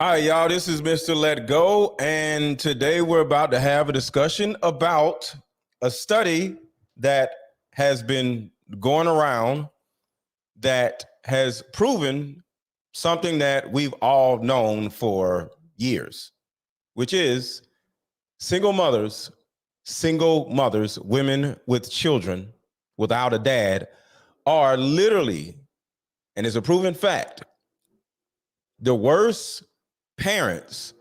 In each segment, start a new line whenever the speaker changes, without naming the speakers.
All right, y'all, this is Mr. Let Go, and today we're about to have a discussion about a study that has been going around that has proven something that we've all known for years, which is single mothers, women with children without a dad are literally, and it's a proven fact, the worst parents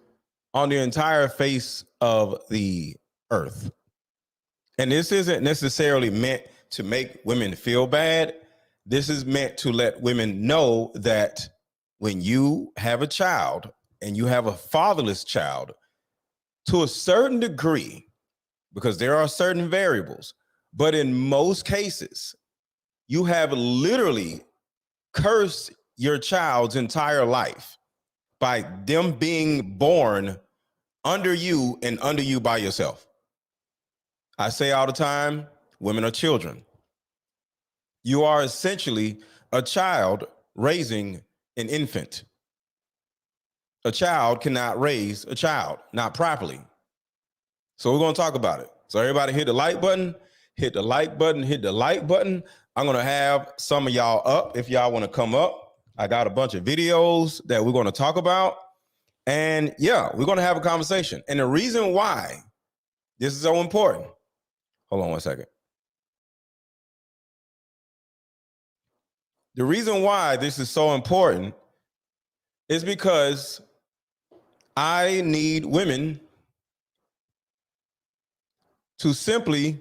on the entire face of the earth. And this isn't necessarily meant to make women feel bad. This is meant to let women know that when you have a child and you have a fatherless child, to a certain degree, because there are certain variables, but in most cases, you have literally cursed your child's entire life by them being born under you and under you by yourself. I say all the time, women are children. You are essentially a child raising an infant. A child cannot raise a child, not properly. So we're going to talk about it. So everybody hit the like button, hit the like button, hit the like button. I'm going to have some of y'all up if y'all want to come up. I got a bunch of videos that we're going to talk about. And yeah, we're going to have a conversation. And the reason why this is so important, hold on one second. The reason why this is so important is because I need women to simply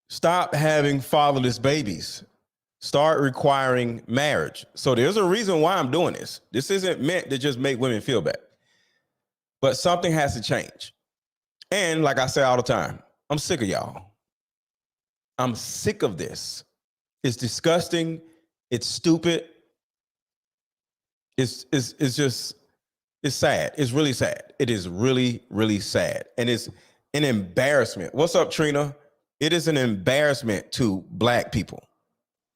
stop having fatherless babies. Start requiring marriage. So there's a reason why I'm doing this. This isn't meant to just make women feel bad, but something has to change. And like I say all the time, I'm sick of y'all. I'm sick of this. It's disgusting. It's stupid. It's sad. It's really sad. It is really, really sad. And it's an embarrassment. What's up, Trina? It is an embarrassment to Black people.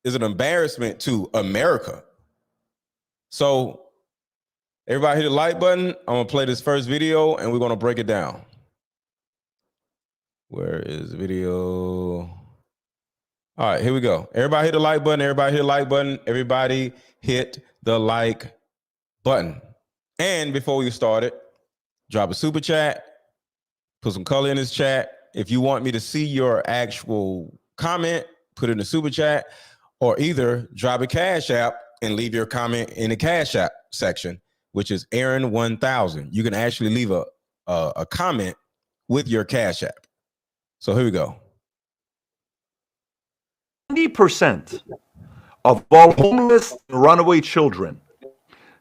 Is an embarrassment to America. So everybody hit the like button. I'm gonna play this first video and we're gonna break it down. Where is the video? All right, here we go. Everybody hit the like button. Everybody hit the like button. Everybody hit the like button. And before we start it, drop a super chat, put some color in this chat. If you want me to see your actual comment, put it in the super chat. Or either drop a Cash App and leave your comment in the Cash App section, which is Aaron 1000. You can actually leave a comment with your Cash App. So here we go.
90% of all homeless and runaway children,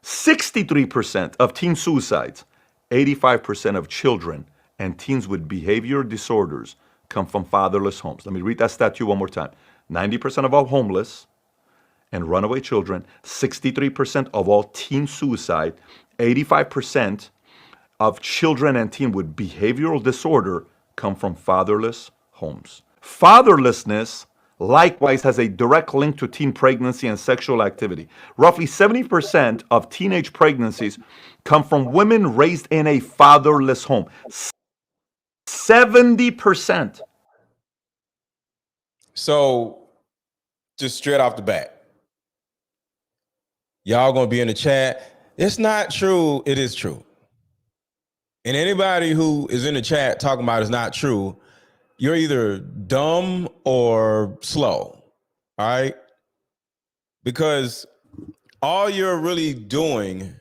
63% of teen suicides, 85% of children and teens with behavior disorders come from fatherless homes. Let me read that stat to you one more time. 90% of all homeless and runaway children, 63% of all teen suicide, 85% of children and teens with behavioral disorder come from fatherless homes. Fatherlessness likewise has a direct link to teen pregnancy and sexual activity. Roughly 70% of teenage pregnancies come from women raised in a fatherless home. 70%.
So just straight off the bat, y'all gonna be in the chat. It's not true. It is true. And anybody who is in the chat talking about it's not true, you're either dumb or slow. All right. Because all you're really doing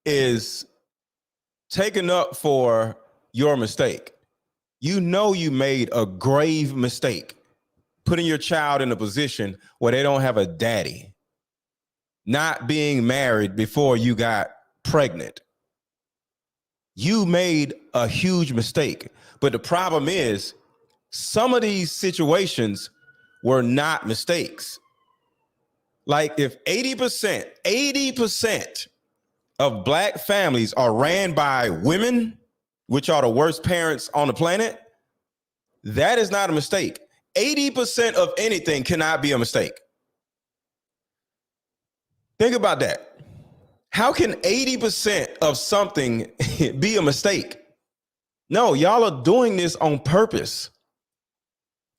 is taking up for your mistake. You know you made a grave mistake, putting your child in a position where they don't have a daddy, not being married before you got pregnant. You made a huge mistake. But the problem is, some of these situations were not mistakes. Like if 80% of Black families are ran by women, which are the worst parents on the planet, that is not a mistake. 80% of anything cannot be a mistake. Think about that. How can 80% of something be a mistake? No, y'all are doing this on purpose.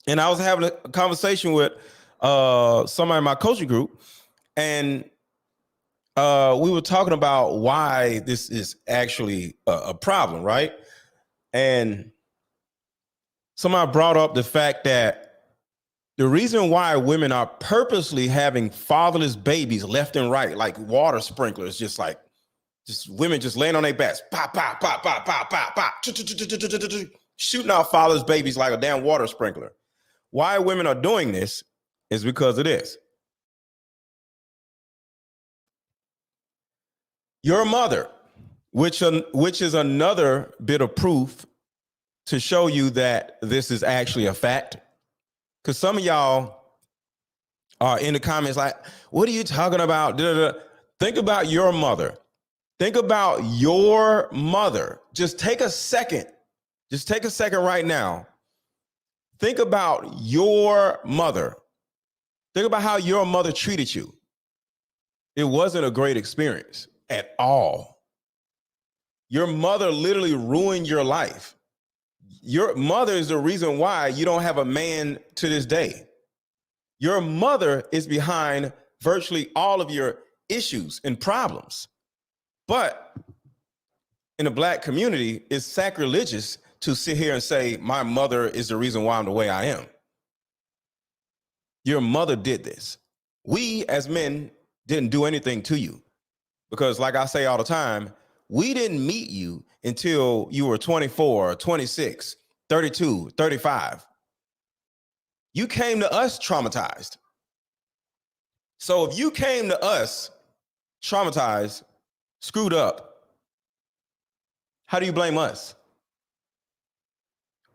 And I was having a conversation with somebody in my coaching group, and we were talking about why this is actually a problem, right? And somebody brought up the fact that the reason why women are purposely having fatherless babies left and right, like water sprinklers, just women just laying on their backs, pop, pop, pop, pop, pop, pop, pop, shooting out fatherless babies like a damn water sprinkler. Why women are doing this is because of this. Your mother, which is another bit of proof to show you that this is actually a fact. Because some of y'all are in the comments like, what are you talking about? Think about your mother. Think about your mother. Just take a second. Just take a second right now. Think about your mother. Think about how your mother treated you. It wasn't a great experience at all. Your mother literally ruined your life. Your mother is the reason why you don't have a man to this day. Your mother is behind virtually all of your issues and problems. But in the Black community, it's sacrilegious to sit here and say, my mother is the reason why I'm the way I am. Your mother did this. We as men didn't do anything to you. Because like I say all the time, we didn't meet you until you were 24, 26, 32, 35. You came to us traumatized. So if you came to us traumatized, screwed up, how do you blame us?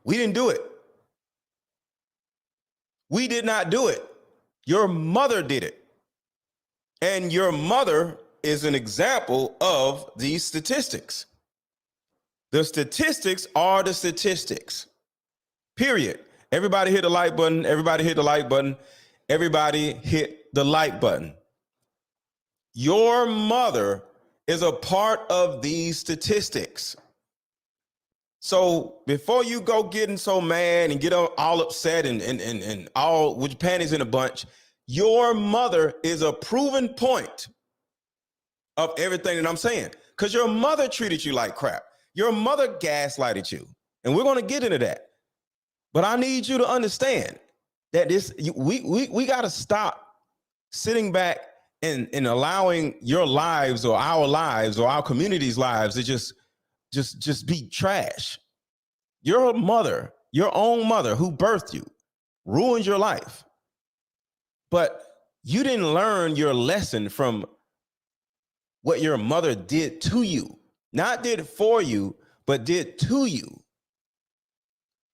We didn't do it. We did not do it. Your mother did it. And your mother is an example of these statistics. The statistics are the statistics. Period. Everybody hit the like button. Everybody hit the like button. Everybody hit the like button. Your mother is a part of these statistics. So before you go getting so mad and get all upset and all with your panties in a bunch, your mother is a proven point of everything that I'm saying. Because your mother treated you like crap. Your mother gaslighted you. And we're going to get into that. But I need you to understand that we got to stop sitting back and allowing your lives or our community's lives to just be trash. Your mother, your own mother who birthed you, ruined your life. But you didn't learn your lesson from what your mother did to you. Not did for you, but did to you.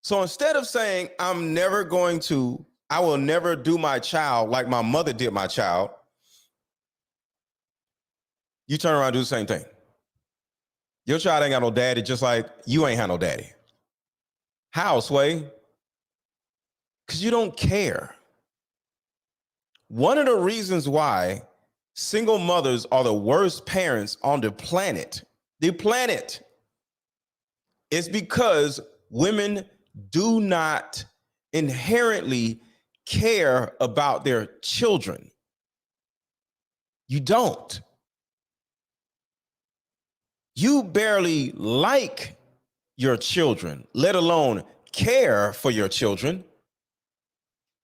So instead of saying, I will never do my child like my mother did my child, you turn around and do the same thing. Your child ain't got no daddy, just like you ain't had no daddy. How, Sway? Because you don't care. One of the reasons why single mothers are the worst parents on the planet, is because women do not inherently care about their children. You don't. You barely like your children, let alone care for your children.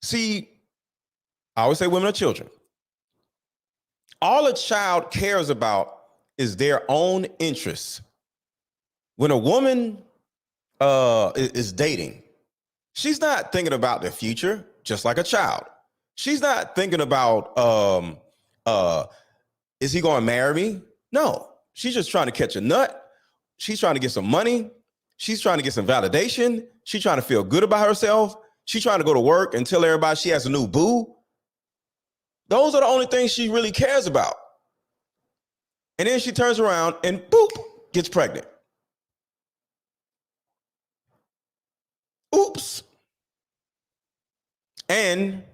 See, I always say women are children. All a child cares about is their own interests. When a woman is dating, she's not thinking about the future, just like a child. She's not thinking about, is he going to marry me? No, she's just trying to catch a nut. She's trying to get some money. She's trying to get some validation. She's trying to feel good about herself. She's trying to go to work and tell everybody she has a new boo. Those are the only things she really cares about. And then she turns around and boop, gets pregnant. Oops. And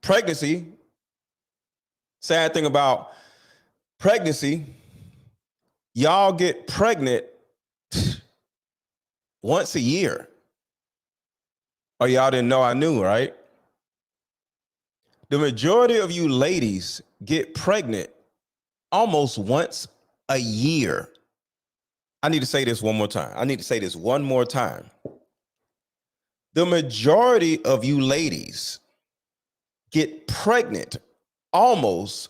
pregnancy, sad thing about pregnancy, y'all get pregnant once a year. Oh, y'all didn't know I knew, right? The majority of you ladies get pregnant almost once a year. I need to say this one more time. The majority of you ladies get pregnant almost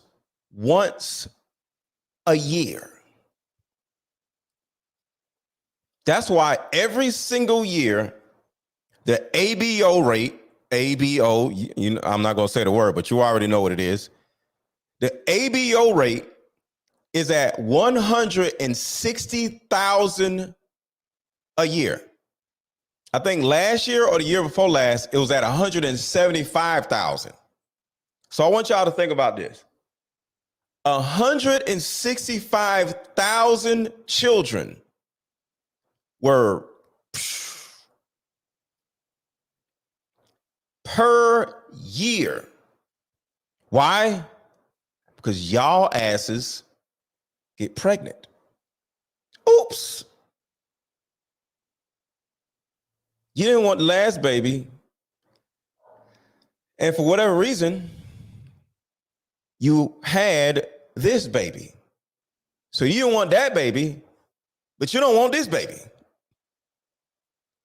once a year. That's why every single year, the ABO rate, I'm not going to say the word, but you already know what it is. The ABO rate is at 160,000 a year. I think last year or the year before last, it was at 175,000. So I want y'all to think about this. 165,000 children were per year. Why? Because y'all asses get pregnant. Oops. You didn't want the last baby. And for whatever reason, you had this baby. So you don't want that baby, but you don't want this baby.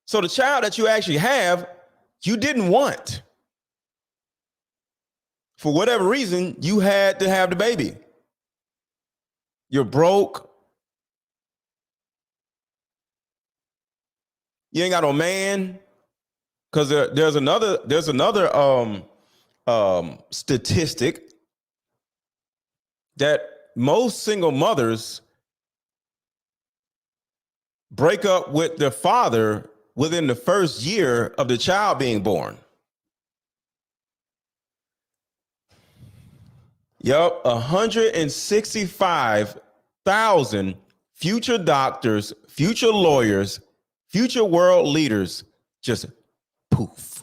So the child that you actually have, you didn't want. For whatever reason, you had to have the baby. You're broke. You ain't got no man. Because there's another statistic that most single mothers break up with their father within the first year of the child being born. Yup, 165,000 future doctors, future lawyers, future world leaders just poof.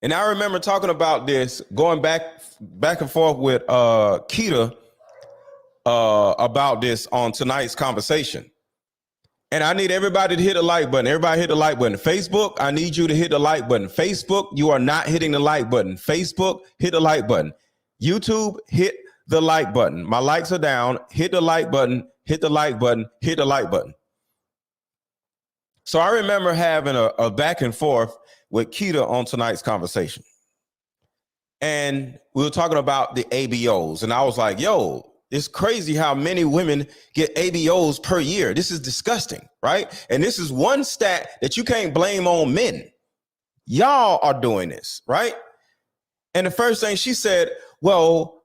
And I remember talking about this, going back and forth with Keita about this on tonight's conversation. And I need everybody to hit the like button. Everybody hit the like button. Facebook, I need you to hit the like button. Facebook, you are not hitting the like button. Facebook, hit the like button. YouTube, hit the like button. My likes are down. Hit the like button. Hit the like button. Hit the like button. So I remember having a back and forth with Keita on tonight's conversation. And we were talking about the ABOs. And I was like, yo, it's crazy how many women get ABOs per year. This is disgusting, right? And this is one stat that you can't blame on men. Y'all are doing this, right? And the first thing she said, well,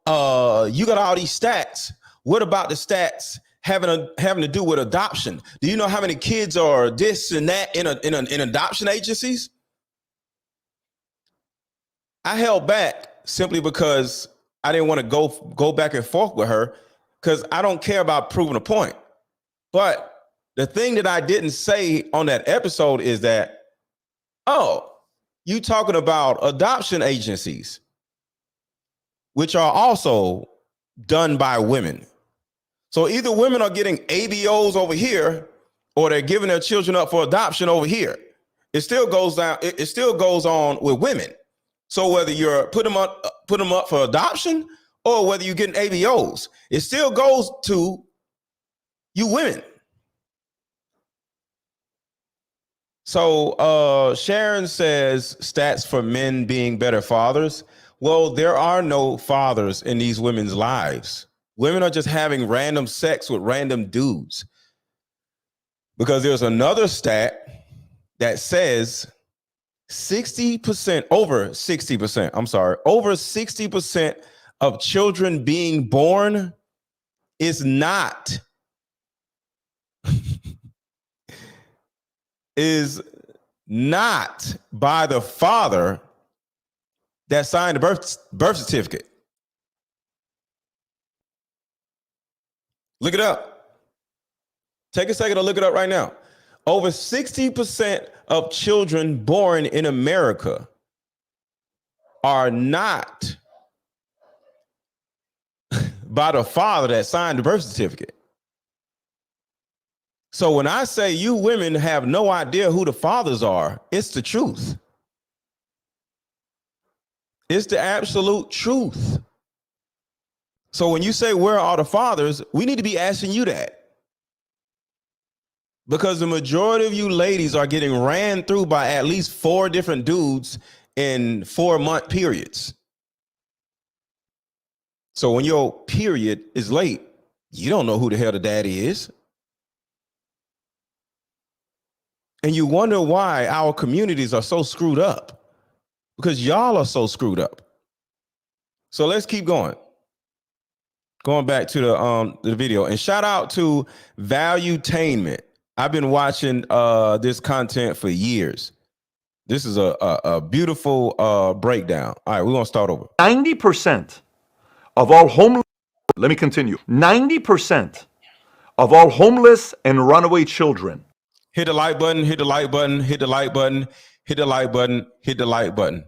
you got all these stats. What about the stats having to do with adoption? Do you know how many kids are this and that in adoption agencies? I held back simply because I didn't want to go back and forth with her, because I don't care about proving a point. But the thing that I didn't say on that episode is that, oh, you talking about adoption agencies, which are also done by women. So either women are getting ABOs over here, or they're giving their children up for adoption over here. It still goes down. It still goes on with women. So whether you're put them up for adoption or whether you're getting ABOs, it still goes to you women. So Sharon says stats for men being better fathers. Well, there are no fathers in these women's lives. Women are just having random sex with random dudes. Because there's another stat that says over 60% of children being born is not by the father that signed the birth certificate. Look it up. Take a second to look it up right now. Over 60% of children born in America are not by the father that signed the birth certificate. So when I say you women have no idea who the fathers are, it's the truth. It's the absolute truth. So when you say, where are the fathers? We need to be asking you that. Because the majority of you ladies are getting ran through by at least 4 different dudes in 4-month periods. So when your period is late, you don't know who the hell the daddy is. And you wonder why our communities are so screwed up, because y'all are so screwed up. So let's keep going. Going back to the video, and shout out to Valuetainment. I've been watching this content for years. This is a beautiful breakdown. All right, we're gonna start over.
90% of all homeless, let me continue. 90% of all homeless and runaway children.
Hit the like button, hit the like button, hit the like button, hit the like button, hit the like button.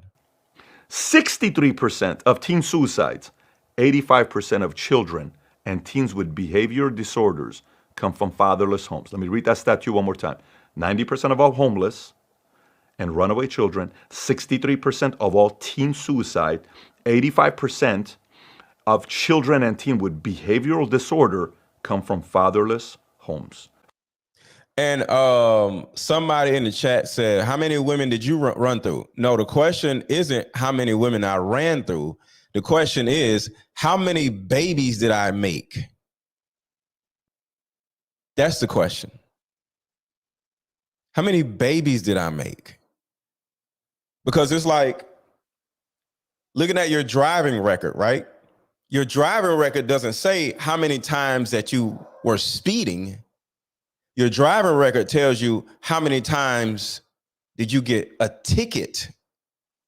63% of teen suicides, 85% of children and teens with behavior disorders come from fatherless homes. Let me read that stat to you one more time. 90% of all homeless and runaway children, 63% of all teen suicide, 85% of children and teens with behavioral disorder come from fatherless homes.
And somebody in the chat said, how many women did you run through? No, the question isn't how many women I ran through. The question is, how many babies did I make? That's the question. How many babies did I make? Because it's like looking at your driving record, right? Your driving record doesn't say how many times that you were speeding. Your driving record tells you how many times did you get a ticket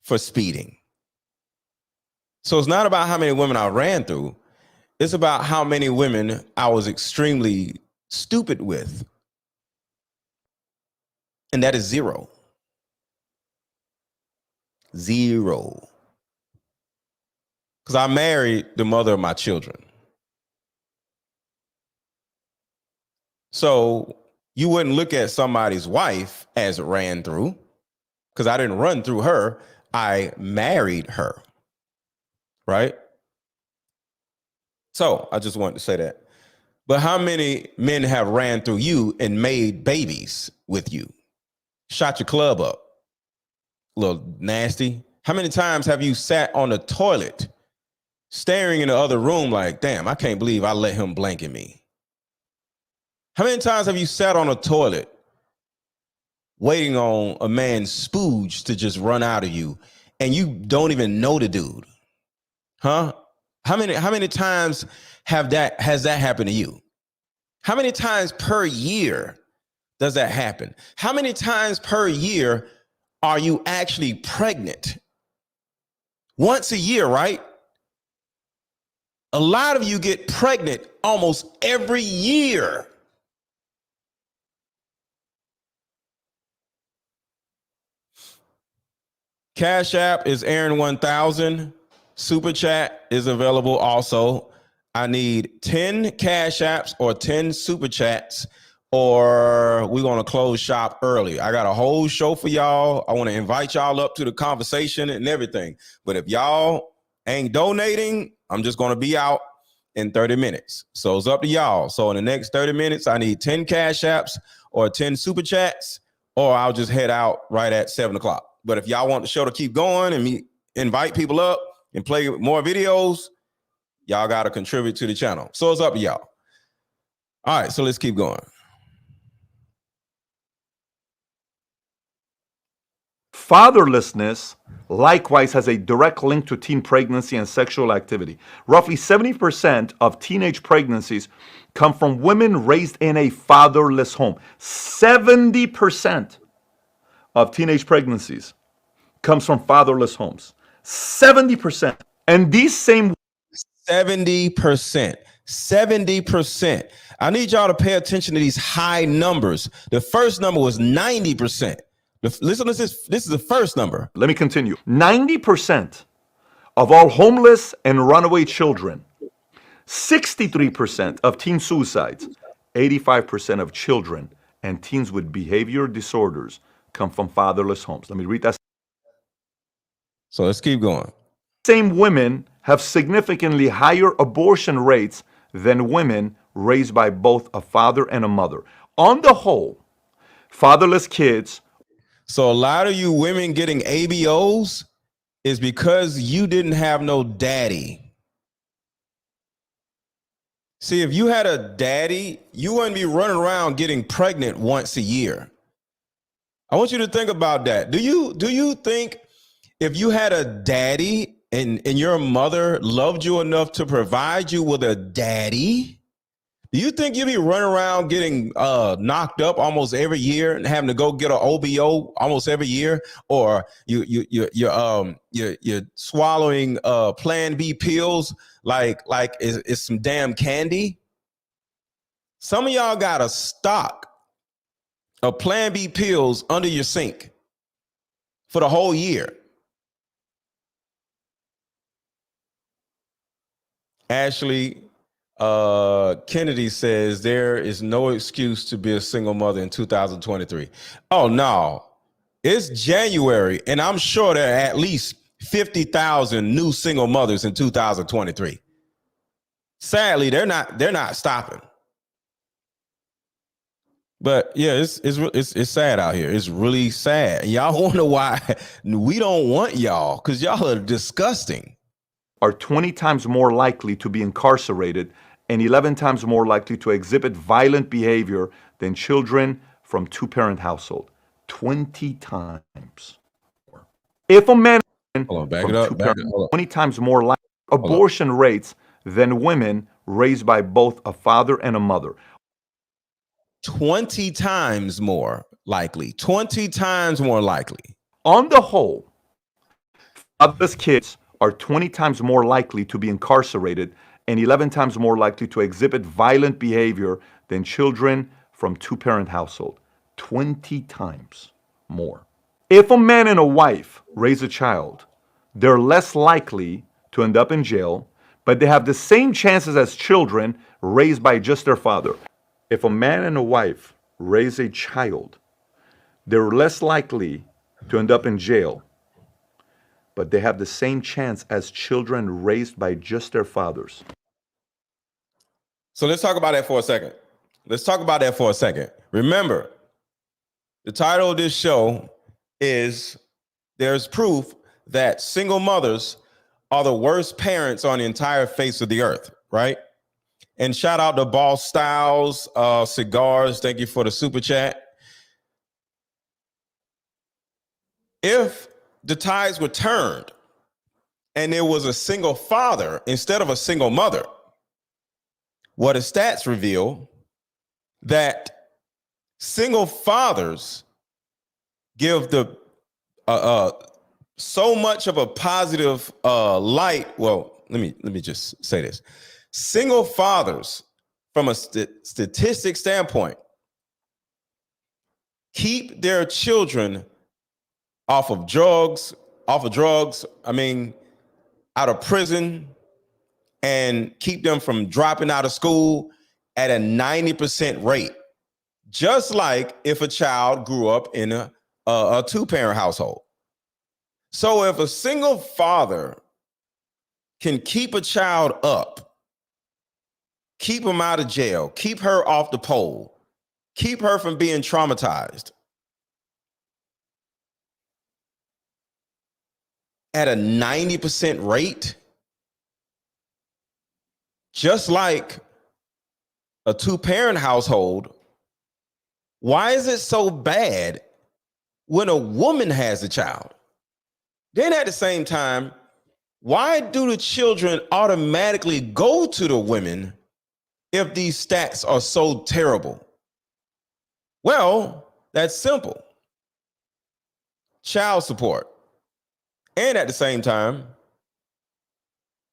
for speeding. So it's not about how many women I ran through. It's about how many women I was extremely stupid with. And that is 0. 0. Because I married the mother of my children. So you wouldn't look at somebody's wife as ran through, because I didn't run through her. I married her. Right? So I just wanted to say that. But how many men have ran through you and made babies with you? Shot your club up. A little nasty. How many times have you sat on the toilet staring in the other room like, damn, I can't believe I let him blanket me? How many times have you sat on a toilet waiting on a man's spooge to just run out of you and you don't even know the dude? Huh? How many times has that happened to you? How many times per year does that happen? How many times per year are you actually pregnant? Once a year, right? A lot of you get pregnant almost every year. Cash App is Aaron 1000. Super Chat is available also. I need 10 Cash Apps or 10 Super Chats, or we're going to close shop early. I got a whole show for y'all. I want to invite y'all up to the conversation and everything. But if y'all ain't donating, I'm just going to be out in 30 minutes. So it's up to y'all. So in the next 30 minutes, I need 10 Cash Apps or 10 Super Chats, or I'll just head out right at 7 o'clock. But if y'all want the show to keep going and invite people up and play more videos, y'all got to contribute to the channel. So it's up to y'all. All right, so let's keep going.
Fatherlessness likewise has a direct link to teen pregnancy and sexual activity. Roughly 70% of teenage pregnancies come from women raised in a fatherless home. 70% of teenage pregnancies comes from fatherless homes. 70%. And these same
70%. 70%. I need y'all to pay attention to these high numbers. The first number was 90%. Listen to this. This is the first number.
Let me continue. 90% of all homeless and runaway children, 63% of teen suicides, 85% of children and teens with behavior disorders come from fatherless homes. Let me read that.
So let's keep going.
Same women have significantly higher abortion rates than women raised by both a father and a mother. On the whole, fatherless kids.
So a lot of you women getting ABOs is because you didn't have no daddy. See, if you had a daddy, you wouldn't be running around getting pregnant once a year. I want you to think about that. Do you think if you had a daddy and your mother loved you enough to provide you with a daddy, do you think you'd be running around getting knocked up almost every year and having to go get an OBO almost every year, or you're swallowing Plan B pills like it's some damn candy? Some of y'all got a stock of Plan B pills under your sink for the whole year. Ashley Kennedy says there is no excuse to be a single mother in 2023. Oh no, it's January, and I'm sure there are at least 50,000 new single mothers in 2023. Sadly, they're not stopping. But yeah, it's sad out here. It's really sad. And y'all wonder why we don't want y'all, because y'all are disgusting.
Are 20 times more likely to be incarcerated and 11 times more likely to exhibit violent behavior than children from two-parent household. 20 times more. If a man
Hold on, back it up.
20 times more likely abortion rates than women raised by both a father and a mother.
20 times more likely. 20 times more likely.
On the whole, fatherless kids are 20 times more likely to be incarcerated and 11 times more likely to exhibit violent behavior than children from two-parent household. 20 times more. If a man and a wife raise a child, they're less likely to end up in jail, but they have the same chances as children raised by just their father. If a man and a wife raise a child, they're less likely to end up in jail, but they have the same chance as children raised by just their fathers.
So let's talk about that for a second. Remember, the title of this show is There's Proof That Single Mothers Are the Worst Parents on the Entire Face of the Earth, right? And shout out to Boss Styles Cigars. Thank you for the super chat. If the tides were turned and there was a single father instead of a single mother, what the stats reveal that single fathers give the so much of a positive light. Well, let me just say this. Single fathers, from a statistic standpoint, keep their children off of drugs, out of prison, and keep them from dropping out of school at a 90% rate. Just like if a child grew up in a two-parent household. So if a single father can keep a child up, keep him out of jail, keep her off the pole, keep her from being traumatized at a 90% rate, just like a two-parent household, why is it so bad when a woman has a child? Then at the same time, why do the children automatically go to the women if these stats are so terrible? Well, that's simple. Child support. And at the same time,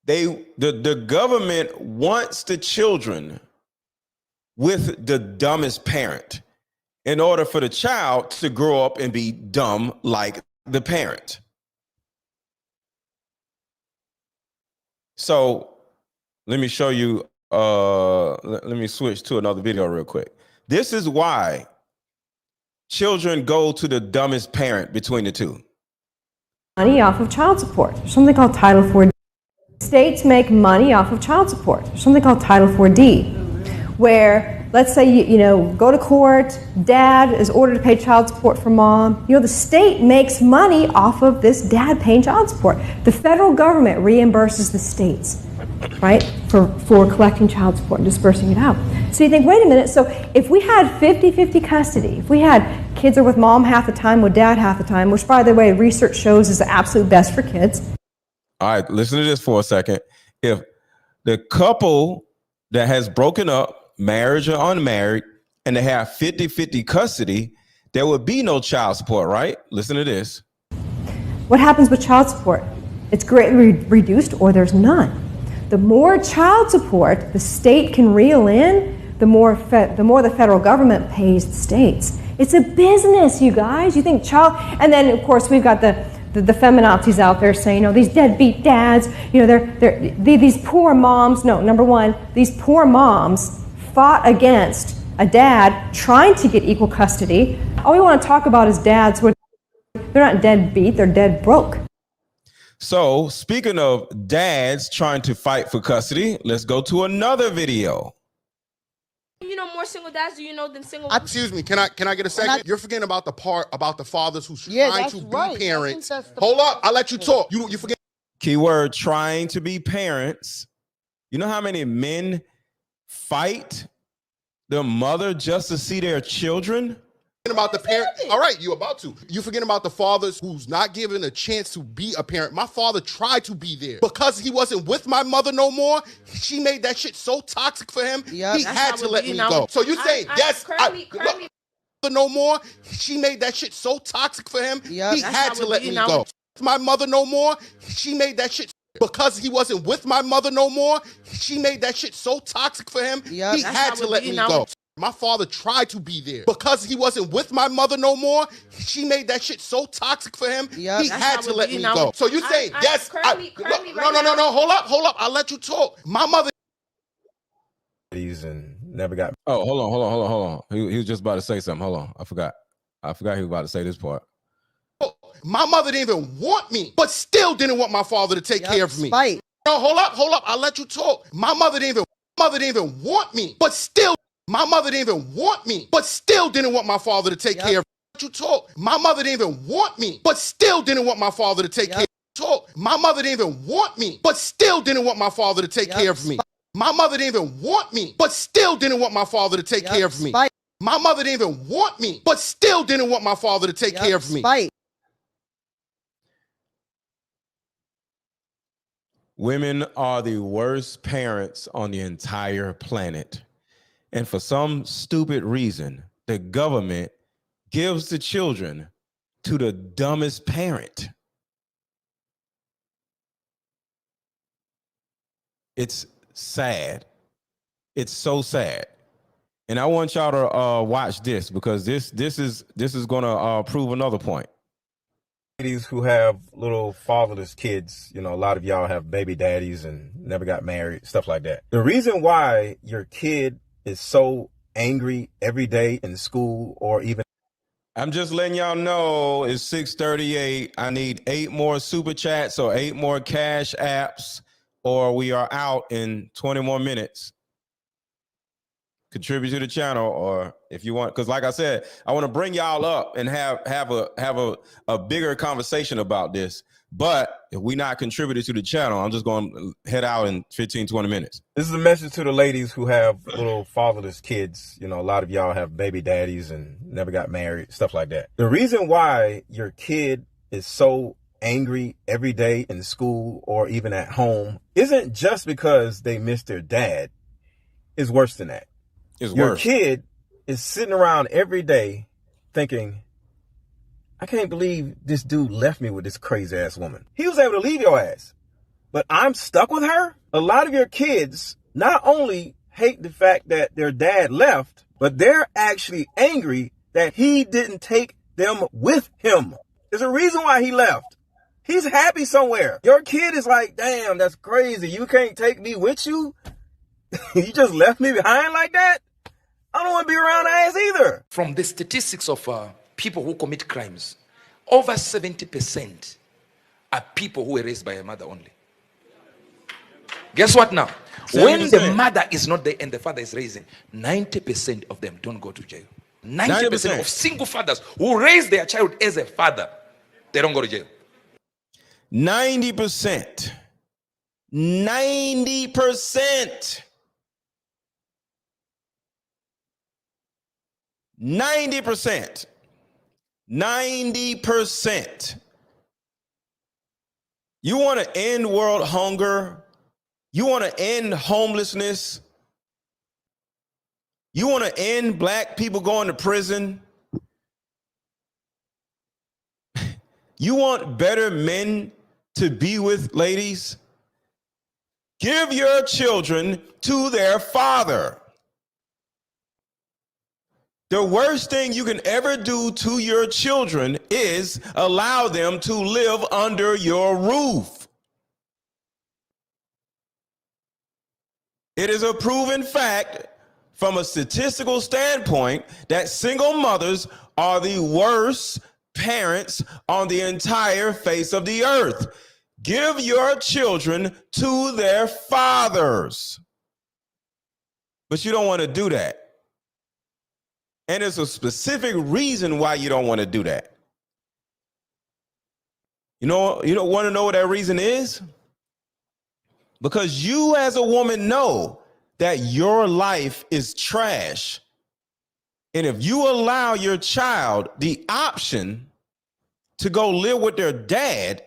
the government wants the children with the dumbest parent in order for the child to grow up and be dumb like the parent. So let me show you. Let me switch to another video real quick. This is why children go to the dumbest parent between the two.
Money off of child support. There's something called Title 4D. States make money off of child support. There's something called Title 4D, where let's say you go to court, dad is ordered to pay child support for mom. The state makes money off of this dad paying child support. The federal government reimburses the states, right, for collecting child support and dispersing it out. So you think, wait a minute, so if we had 50-50 custody, if we had kids are with mom half the time, with dad half the time, which by the way, research shows is the absolute best for kids.
All right, listen to this for a second. If the couple that has broken up, marriage or unmarried, and they have 50-50 custody, there would be no child support, right? Listen to this.
What happens with child support? It's greatly reduced or there's none. The more child support the state can reel in, the more the federal government pays the states. It's a business, you guys. You think and then of course we've got the feminazis out there saying, these deadbeat dads, these poor moms. No, number one, these poor moms fought against a dad trying to get equal custody. All we want to talk about is dads who they're not deadbeat, they're dead broke.
So speaking of dads trying to fight for custody, let's go to another video.
More single dads than single.
Excuse me, can I get a second? You're forgetting about the part about the fathers who's trying to be parents. Hold up, I'll let you talk. You forget.
Keyword trying to be parents. You know how many men fight their mother just to see their children?
About the parent. All right, you about to. You forgetting about the fathers who's not given a chance to be a parent. My father tried to be there. Because he wasn't with my mother no more, she made that shit so toxic for him, he had to let me go. So you saying, yes, no more, she made that shit so toxic for him, he had to let me go. My mother no more, she made that shit. Because he wasn't with my mother no more, she made that shit so toxic for him, he had to let me go. My father tried to be there. Because he wasn't with my mother no more, she made that shit so toxic for him, he had to let me go. So you saying, yes, no, hold up, I'll let you talk. My mother
and never got. Oh, hold on. He was just about to say something. Hold on, I forgot he was about to say this part.
My mother didn't even want me, but still didn't want my father to take care of me.
Spite.
No, hold up, I'll let you talk. My mother didn't even want me, but still. My mother didn't even want me, but still didn't want my father to take care of me. You talk. My mother didn't even want me, but still didn't want my father to take care of me. Talk. My mother didn't even want me, but still didn't want my father to take care of me. My mother didn't even want me, but still didn't want my father to take care of me. My mother didn't even want me, but still didn't want my father to take care of me.
Women are the worst parents on the entire planet. And for some stupid reason, the government gives the children to the dumbest parent. It's sad. It's so sad. And I want y'all to watch this because this is going to prove another point. Ladies who have little fatherless kids, a lot of y'all have baby daddies and never got married, stuff like that. The reason why your kid is so angry every day in school or even. I'm just letting y'all know it's 6:38. I need 8 more super chats or 8 more cash apps or we are out in 20 more minutes. Contribute to the channel, or if you want, because like I said, I want to bring y'all up and have a bigger conversation about this. But if we not contributed to the channel, I'm just going to head out in 15, 20 minutes. This is a message to the ladies who have little fatherless kids. A lot of y'all have baby daddies and never got married, stuff like that. The reason why your kid is so angry every day in school or even at home isn't just because they miss their dad. It's worse than that. Your kid is sitting around every day thinking, I can't believe this dude left me with this crazy ass woman. He was able to leave your ass, but I'm stuck with her. A lot of your kids not only hate the fact that their dad left, but they're actually angry that he didn't take them with him. There's a reason why he left. He's happy somewhere. Your kid is like, damn, that's crazy. You can't take me with you? You just left me behind like that? I don't want to be around ass either.
From the statistics of people who commit crimes, over 70% are people who were raised by a mother only. Guess what now?
70%.
When the mother is not there and the father is raising, 90% of them don't go to jail. 90% of single fathers who raise their child as a father, they don't go to jail.
90%. 90%. 90%. 90%. You want to end world hunger? You want to end homelessness? You want to end black people going to prison? You want better men to be with, ladies? Give your children to their father. The worst thing you can ever do to your children is allow them to live under your roof. It is a proven fact from a statistical standpoint that single mothers are the worst parents on the entire face of the earth. Give your children to their fathers. But you don't want to do that. And there's a specific reason why you don't want to do that. You don't want to know what that reason is? Because you as a woman know that your life is trash. And if you allow your child the option to go live with their dad,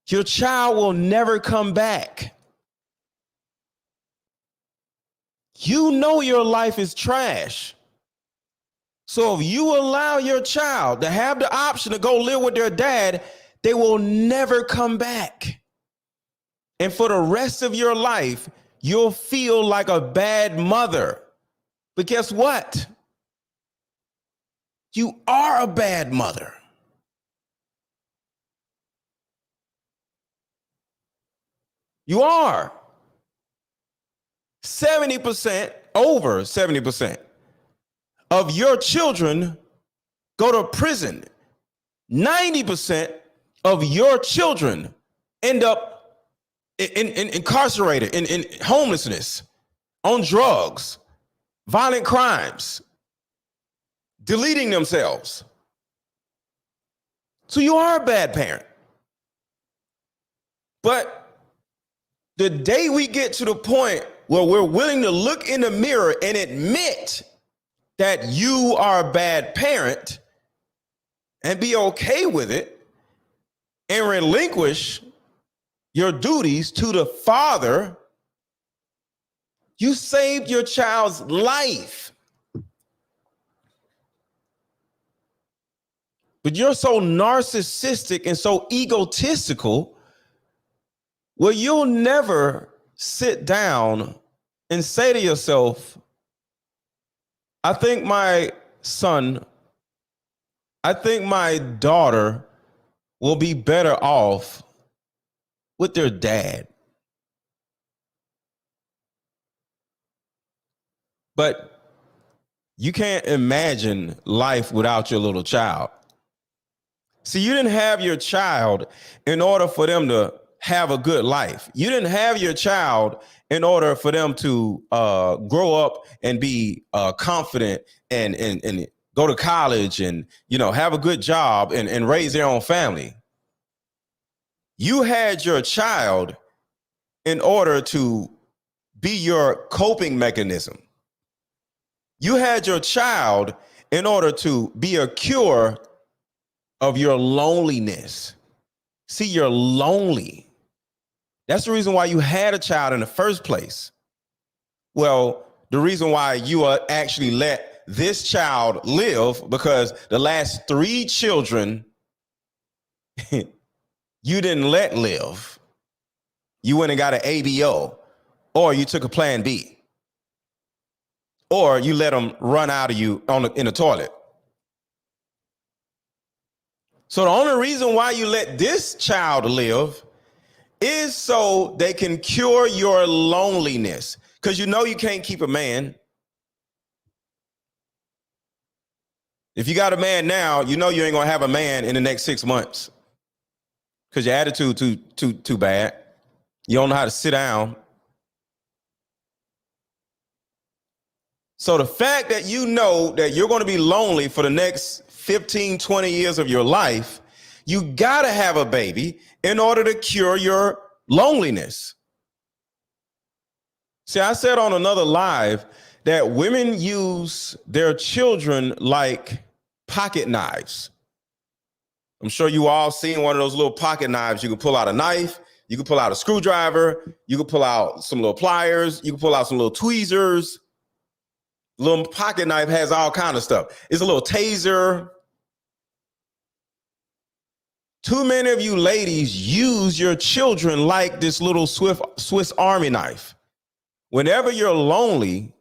your child will never come back. You know your life is trash. So if you allow your child to have the option to go live with their dad, they will never come back. And for the rest of your life, you'll feel like a bad mother. But guess what? You are a bad mother. You are. 70%, over 70% of your children go to prison. 90% of your children end up incarcerated, in homelessness, on drugs, violent crimes, deleting themselves. So you are a bad parent. But the day we get to the point where we're willing to look in the mirror and admit that you are a bad parent and be okay with it and relinquish your duties to the father, you saved your child's life. But you're so narcissistic and so egotistical, well, you'll never sit down and say to yourself, I think my son, I think my daughter will be better off with their dad. But you can't imagine life without your little child. See, you didn't have your child in order for them to have a good life. You didn't have your child in order for them to grow up and be confident and go to college and, have a good job and raise their own family. You had your child in order to be your coping mechanism. You had your child in order to be a cure of your loneliness. See, you're lonely. That's the reason why you had a child in the first place. Well, the reason why you actually let this child live, because the last 3 children you didn't let live. You went and got an ABO, or you took a plan B, or you let them run out of you in the toilet. So the only reason why you let this child live is so they can cure your loneliness. Because you know you can't keep a man. If you got a man now, you know you ain't gonna have a man in the next 6 months. Because your attitude too bad. You don't know how to sit down. So the fact that you know that you're going to be lonely for the next 15, 20 years of your life, you got to have a baby in order to cure your loneliness. See, I said on another live that women use their children like pocket knives. I'm sure you all seen one of those little pocket knives. You can pull out a knife, you can pull out a screwdriver, you can pull out some little pliers, you can pull out some little tweezers. Little pocket knife has all kind of stuff. It's a little taser. Too many of you ladies use your children like this little Swiss Army knife. Whenever you're lonely,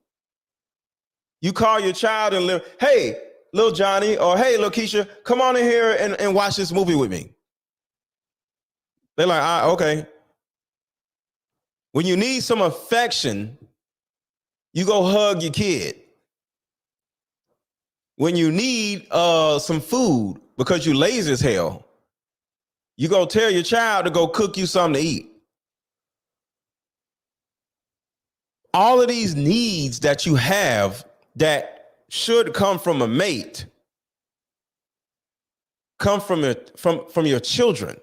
you call your child and live, hey, little Johnny, or hey, little Keisha, come on in here and watch this movie with me. They're like, okay. When you need some affection, you go hug your kid. When you need some food because you lazy as hell, you go tell your child to go cook you something to eat. All of these needs that you have that should come from a mate come from your children.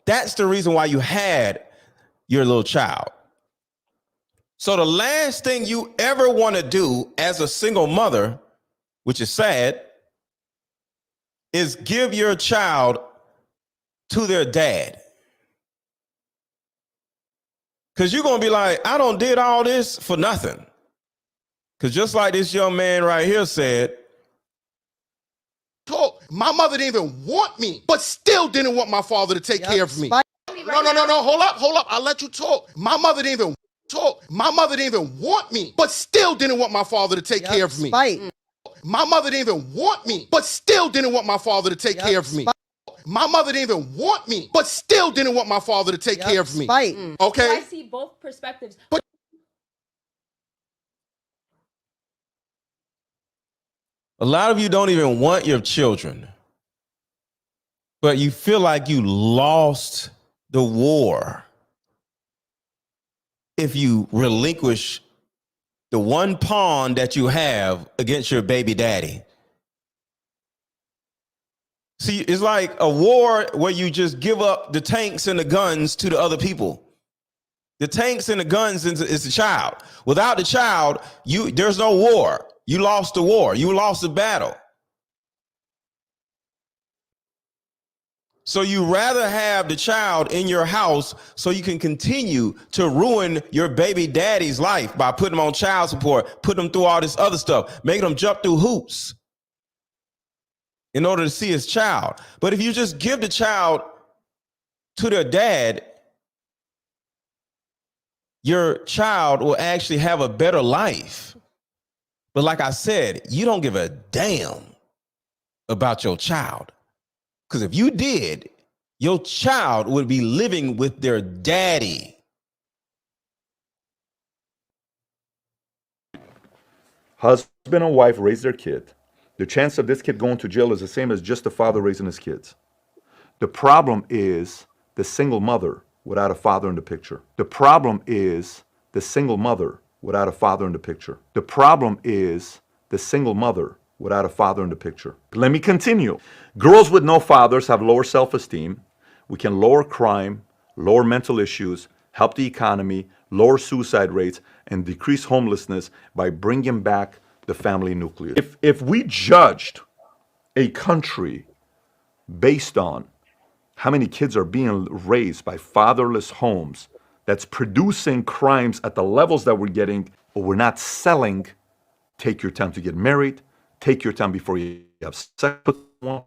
That's the reason why you had your little child. So the last thing you ever want to do as a single mother, which is sad, is give your child to their dad. Because you're going to be like, I don't did all this for nothing. Because just like this young man right here said,
my mother didn't even want me, but still didn't want my father to take care of me. No, hold up. I'll let you talk. My mother didn't even talk. My mother didn't even want me, but still didn't want my father to take care of me. My mother didn't even want me, but still didn't want my father to take care of me. My mother didn't even want me, but still didn't want my father to take care of me. Okay?
So I see both perspectives.
But
a lot of you don't even want your children, but you feel like you lost the war if you relinquish the one pawn that you have against your baby daddy. See, it's like a war where you just give up the tanks and the guns to the other people. The tanks and the guns is the child. Without the child, there's no war. You lost the war. You lost the battle. So you rather have the child in your house so you can continue to ruin your baby daddy's life by putting them on child support, putting them through all this other stuff, making them jump through hoops in order to see his child. But if you just give the child to their dad, your child will actually have a better life. But like I said, you don't give a damn about your child. Because if you did, your child would be living with their daddy.
Husband and wife raise their kid. The chance of this kid going to jail is the same as just the father raising his kids. The problem is the single mother without a father in the picture. The problem is the single mother without a father in the picture. The problem is the single mother without a father in the picture. Let me continue. Girls with no fathers have lower self-esteem. We can lower crime, lower mental issues, help the economy, lower suicide rates, and decrease homelessness by bringing back the family nucleus. If we judged a country based on how many kids are being raised by fatherless homes that's producing crimes at the levels that we're getting, but we're not selling, take your time to get married, take your time before you have sex with someone,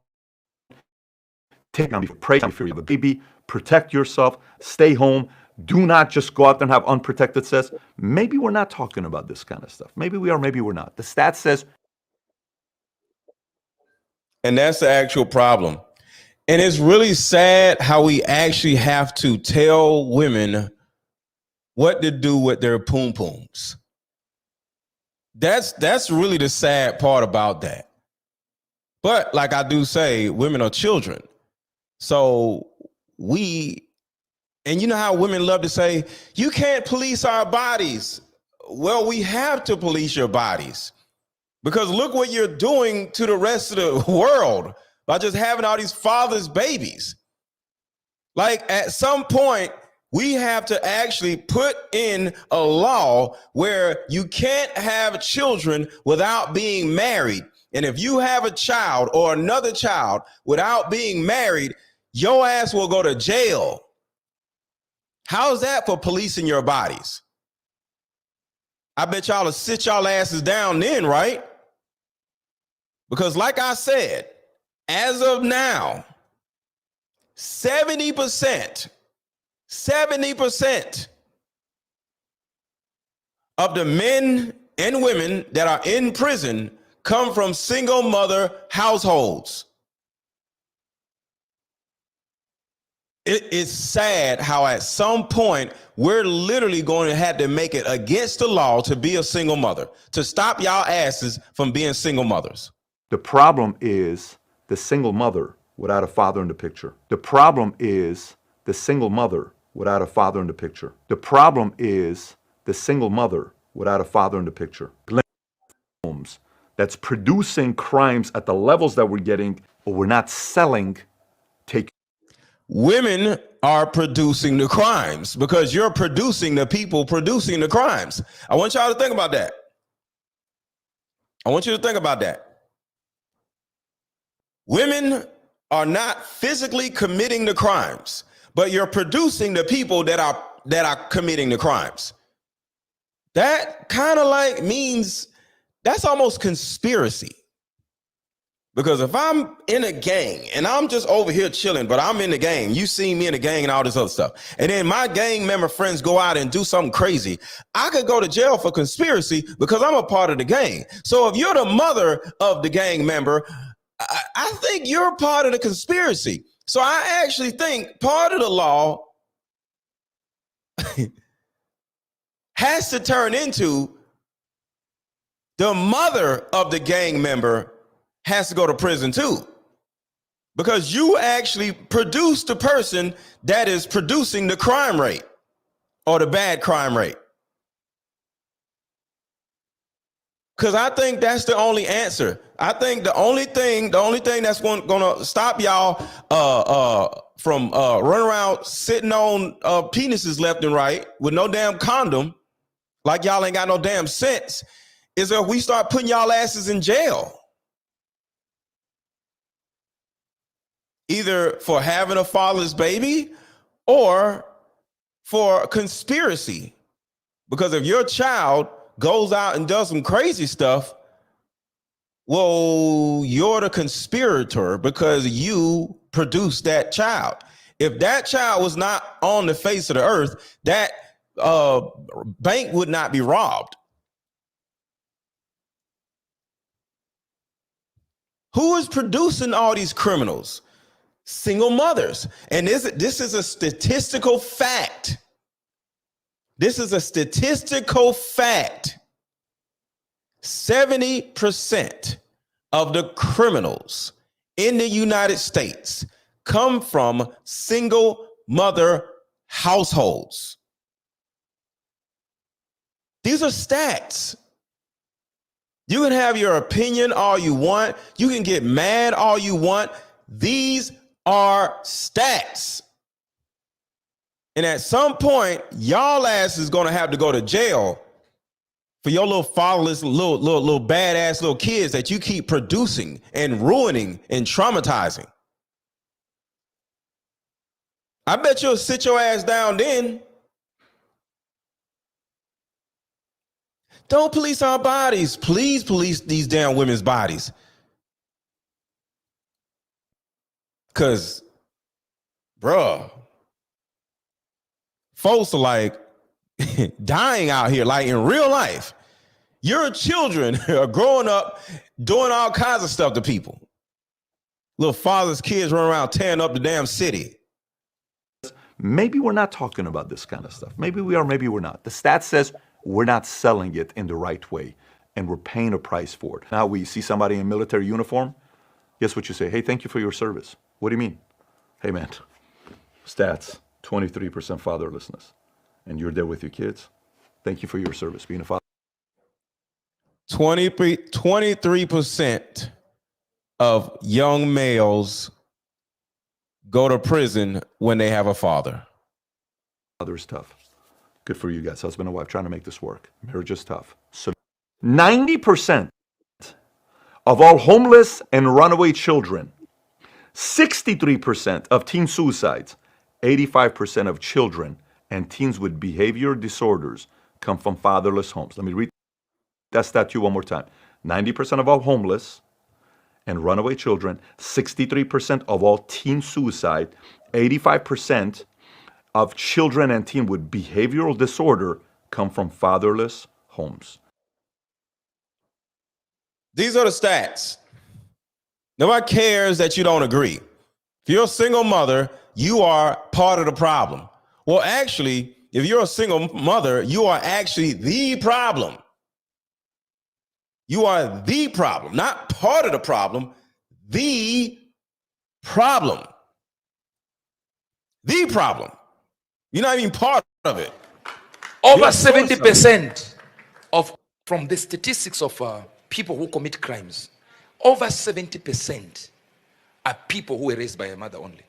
take time before pray before you have a baby, protect yourself, stay home, do not just go out there and have unprotected sex. Maybe we're not talking about this kind of stuff. Maybe we are, maybe we're not. The stat says.
And that's the actual problem. And it's really sad how we actually have to tell women what to do with their poom pooms. That's really the sad part about that. But like I do say, women are children. So and you know how women love to say, you can't police our bodies. Well, we have to police your bodies, because look what you're doing to the rest of the world by just having all these fathers' babies. Like, at some point, we have to actually put in a law where you can't have children without being married. And if you have a child or another child without being married, your ass will go to jail. How's that for policing your bodies? I bet y'all will sit y'all asses down then, right? Because like I said, as of now, 70% of the men and women that are in prison come from single mother households. It's sad how at some point we're literally going to have to make it against the law to be a single mother, to stop y'all asses from being single mothers.
The problem is the single mother without a father in the picture. The problem is the single mother without a father in the picture. The problem is the single mother without a father in the picture. Homes that's producing crimes at the levels that we're getting, but we're not selling.
Women are producing the crimes because you're producing the people producing the crimes. I want y'all to think about that. I want you to think about that. Women are not physically committing the crimes, but you're producing the people that are committing the crimes. That kind of like means that's almost conspiracy. Because if I'm in a gang and I'm just over here chilling, but I'm in the gang, you see me in the gang and all this other stuff, and then my gang member friends go out and do something crazy, I could go to jail for conspiracy because I'm a part of the gang. So if you're the mother of the gang member, I think you're part of the conspiracy. So I actually think part of the law has to turn into the mother of the gang member has to go to prison too, because you actually produce the person that is producing the crime rate or the bad crime rate. Because I think that's the only answer. I think the only thing that's going to stop y'all from running around sitting on penises left and right with no damn condom, like y'all ain't got no damn sense, is if we start putting y'all asses in jail. Either for having a fatherless baby or for conspiracy. Because if your child goes out and does some crazy stuff, well, you're the conspirator because you produced that child. If that child was not on the face of the earth, that bank would not be robbed. Who is producing all these criminals? Single mothers. And this is a statistical fact. This is a statistical fact. 70% of the criminals in the United States come from single mother households. These are stats. You can have your opinion all you want. You can get mad all you want. These are stats. And at some point, y'all ass is gonna have to go to jail for your little fatherless, little badass little kids that you keep producing and ruining and traumatizing. I bet you'll sit your ass down then. Don't police our bodies. Please police these damn women's bodies. Because, bruh, folks are like dying out here, like in real life. Your children are growing up doing all kinds of stuff to people. Little fatherless kids run around tearing up the damn city.
Maybe we're not talking about this kind of stuff. Maybe we are, maybe we're not. The stat says we're not selling it in the right way, and we're paying a price for it. Now we see somebody in military uniform, guess what you say? Hey, thank you for your service. What do you mean? Hey man, stats, 23% fatherlessness. And you're there with your kids. Thank you for your service, being a father.
23% of young males go to prison when they have a father.
Father is tough. Good for you guys, husband and wife, trying to make this work. Marriage is tough. So 90% of all homeless and runaway children, 63% of teen suicides, 85% of children and teens with behavior disorders come from fatherless homes. Let me read that stat to you one more time. 90% of all homeless and runaway children, 63% of all teen suicide, 85% of children and teen with behavioral disorder come from fatherless homes.
These are the stats. Nobody cares that you don't agree. If you're a single mother, you are part of the problem. Well, actually, if you're a single mother, you are actually the problem. You are the problem, not part of the problem, the problem. The problem. You're not even part of it.
Over 70% of, from the statistics of people who commit crimes, over 70% are people who were raised by a mother only.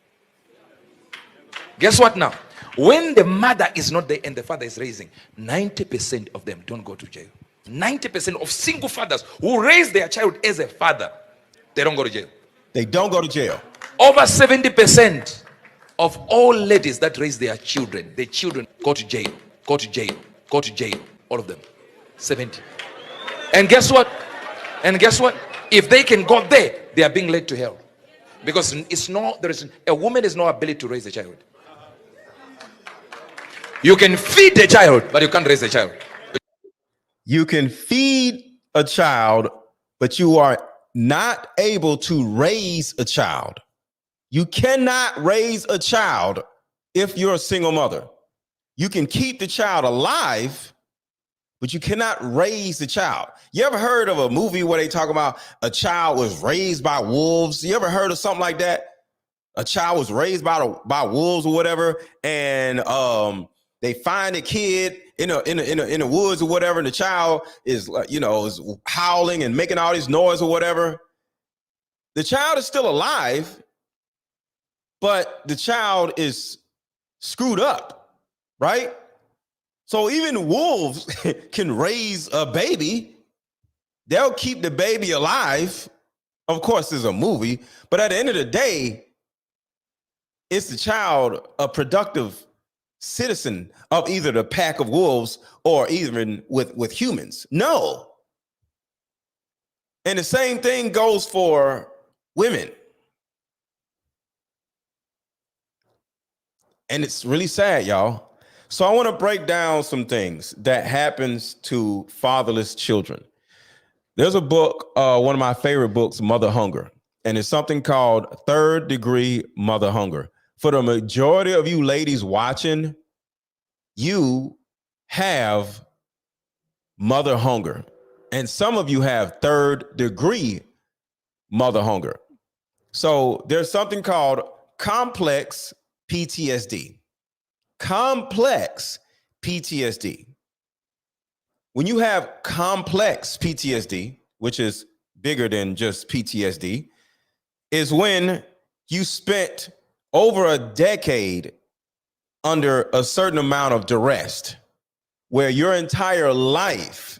Guess what now? When the mother is not there and the father is raising, 90% of them don't go to jail. 90% of single fathers who raise their child as a father, they don't go to jail.
They don't go to jail.
Over 70% of all ladies that raise their children, the children go to jail, go to jail, go to jail, all of them. 70. And guess what? And guess what? If they can go there, they are being led to hell. Because a woman has no ability to raise a child. You can feed a child, but you can't raise a child.
You can feed a child, but you are not able to raise a child. You cannot raise a child if you're a single mother. You can keep the child alive, but you cannot raise the child. You ever heard of a movie where they talk about a child was raised by wolves? You ever heard of something like that? A child was raised by wolves or whatever, and they find a kid in the woods or whatever, and the child is is howling and making all this noise or whatever. The child is still alive, but the child is screwed up, right? So even wolves can raise a baby. They'll keep the baby alive. Of course, there's a movie, but at the end of the day, is the child a productive citizen of either the pack of wolves or even with humans? No. And the same thing goes for women. And it's really sad, y'all. So I want to break down some things that happens to fatherless children. There's a book, one of my favorite books, Mother Hunger, and it's something called Third Degree Mother Hunger. For the majority of you ladies watching, you have mother hunger, and some of you have third degree mother hunger. So there's something called complex PTSD. Complex PTSD. When you have complex PTSD, which is bigger than just PTSD, is when you spent over a decade under a certain amount of duress, where your entire life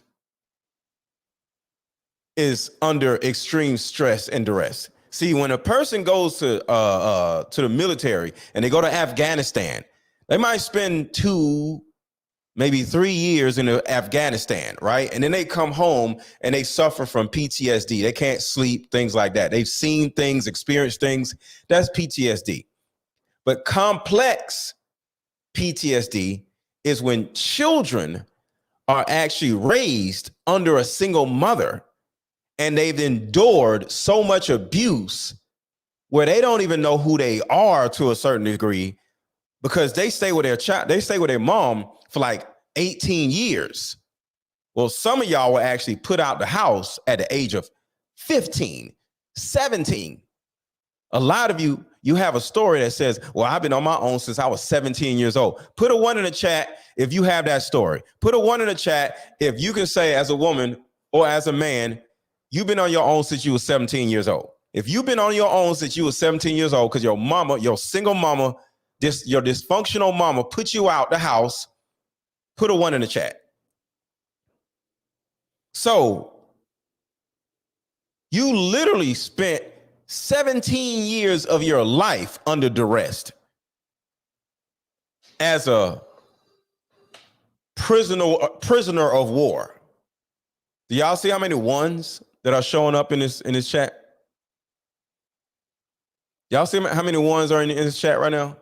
is under extreme stress and duress. See, when a person goes to the military and they go to Afghanistan, they might spend 2, maybe 3 years in Afghanistan, right? And then they come home and they suffer from PTSD. They can't sleep, things like that. They've seen things, experienced things. That's PTSD. But complex PTSD is when children are actually raised under a single mother and they've endured so much abuse where they don't even know who they are to a certain degree because they stay with their child, they stay with their mom for like 18 years. Well, some of y'all were actually put out the house at the age of 15, 17. A lot of you have a story that says, well, I've been on my own since I was 17 years old. Put a 1 in the chat if you have that story. Put a 1 in the chat if you can say as a woman or as a man, you've been on your own since you were 17 years old. If you've been on your own since you were 17 years old because your mama, your single mama, your dysfunctional mama put you out the house, put a 1 in the chat. So you literally spent 17 years of your life under duress as a prisoner of war. Do y'all see how many 1s that are showing up in this chat? Y'all see how many 1s are in this chat right now?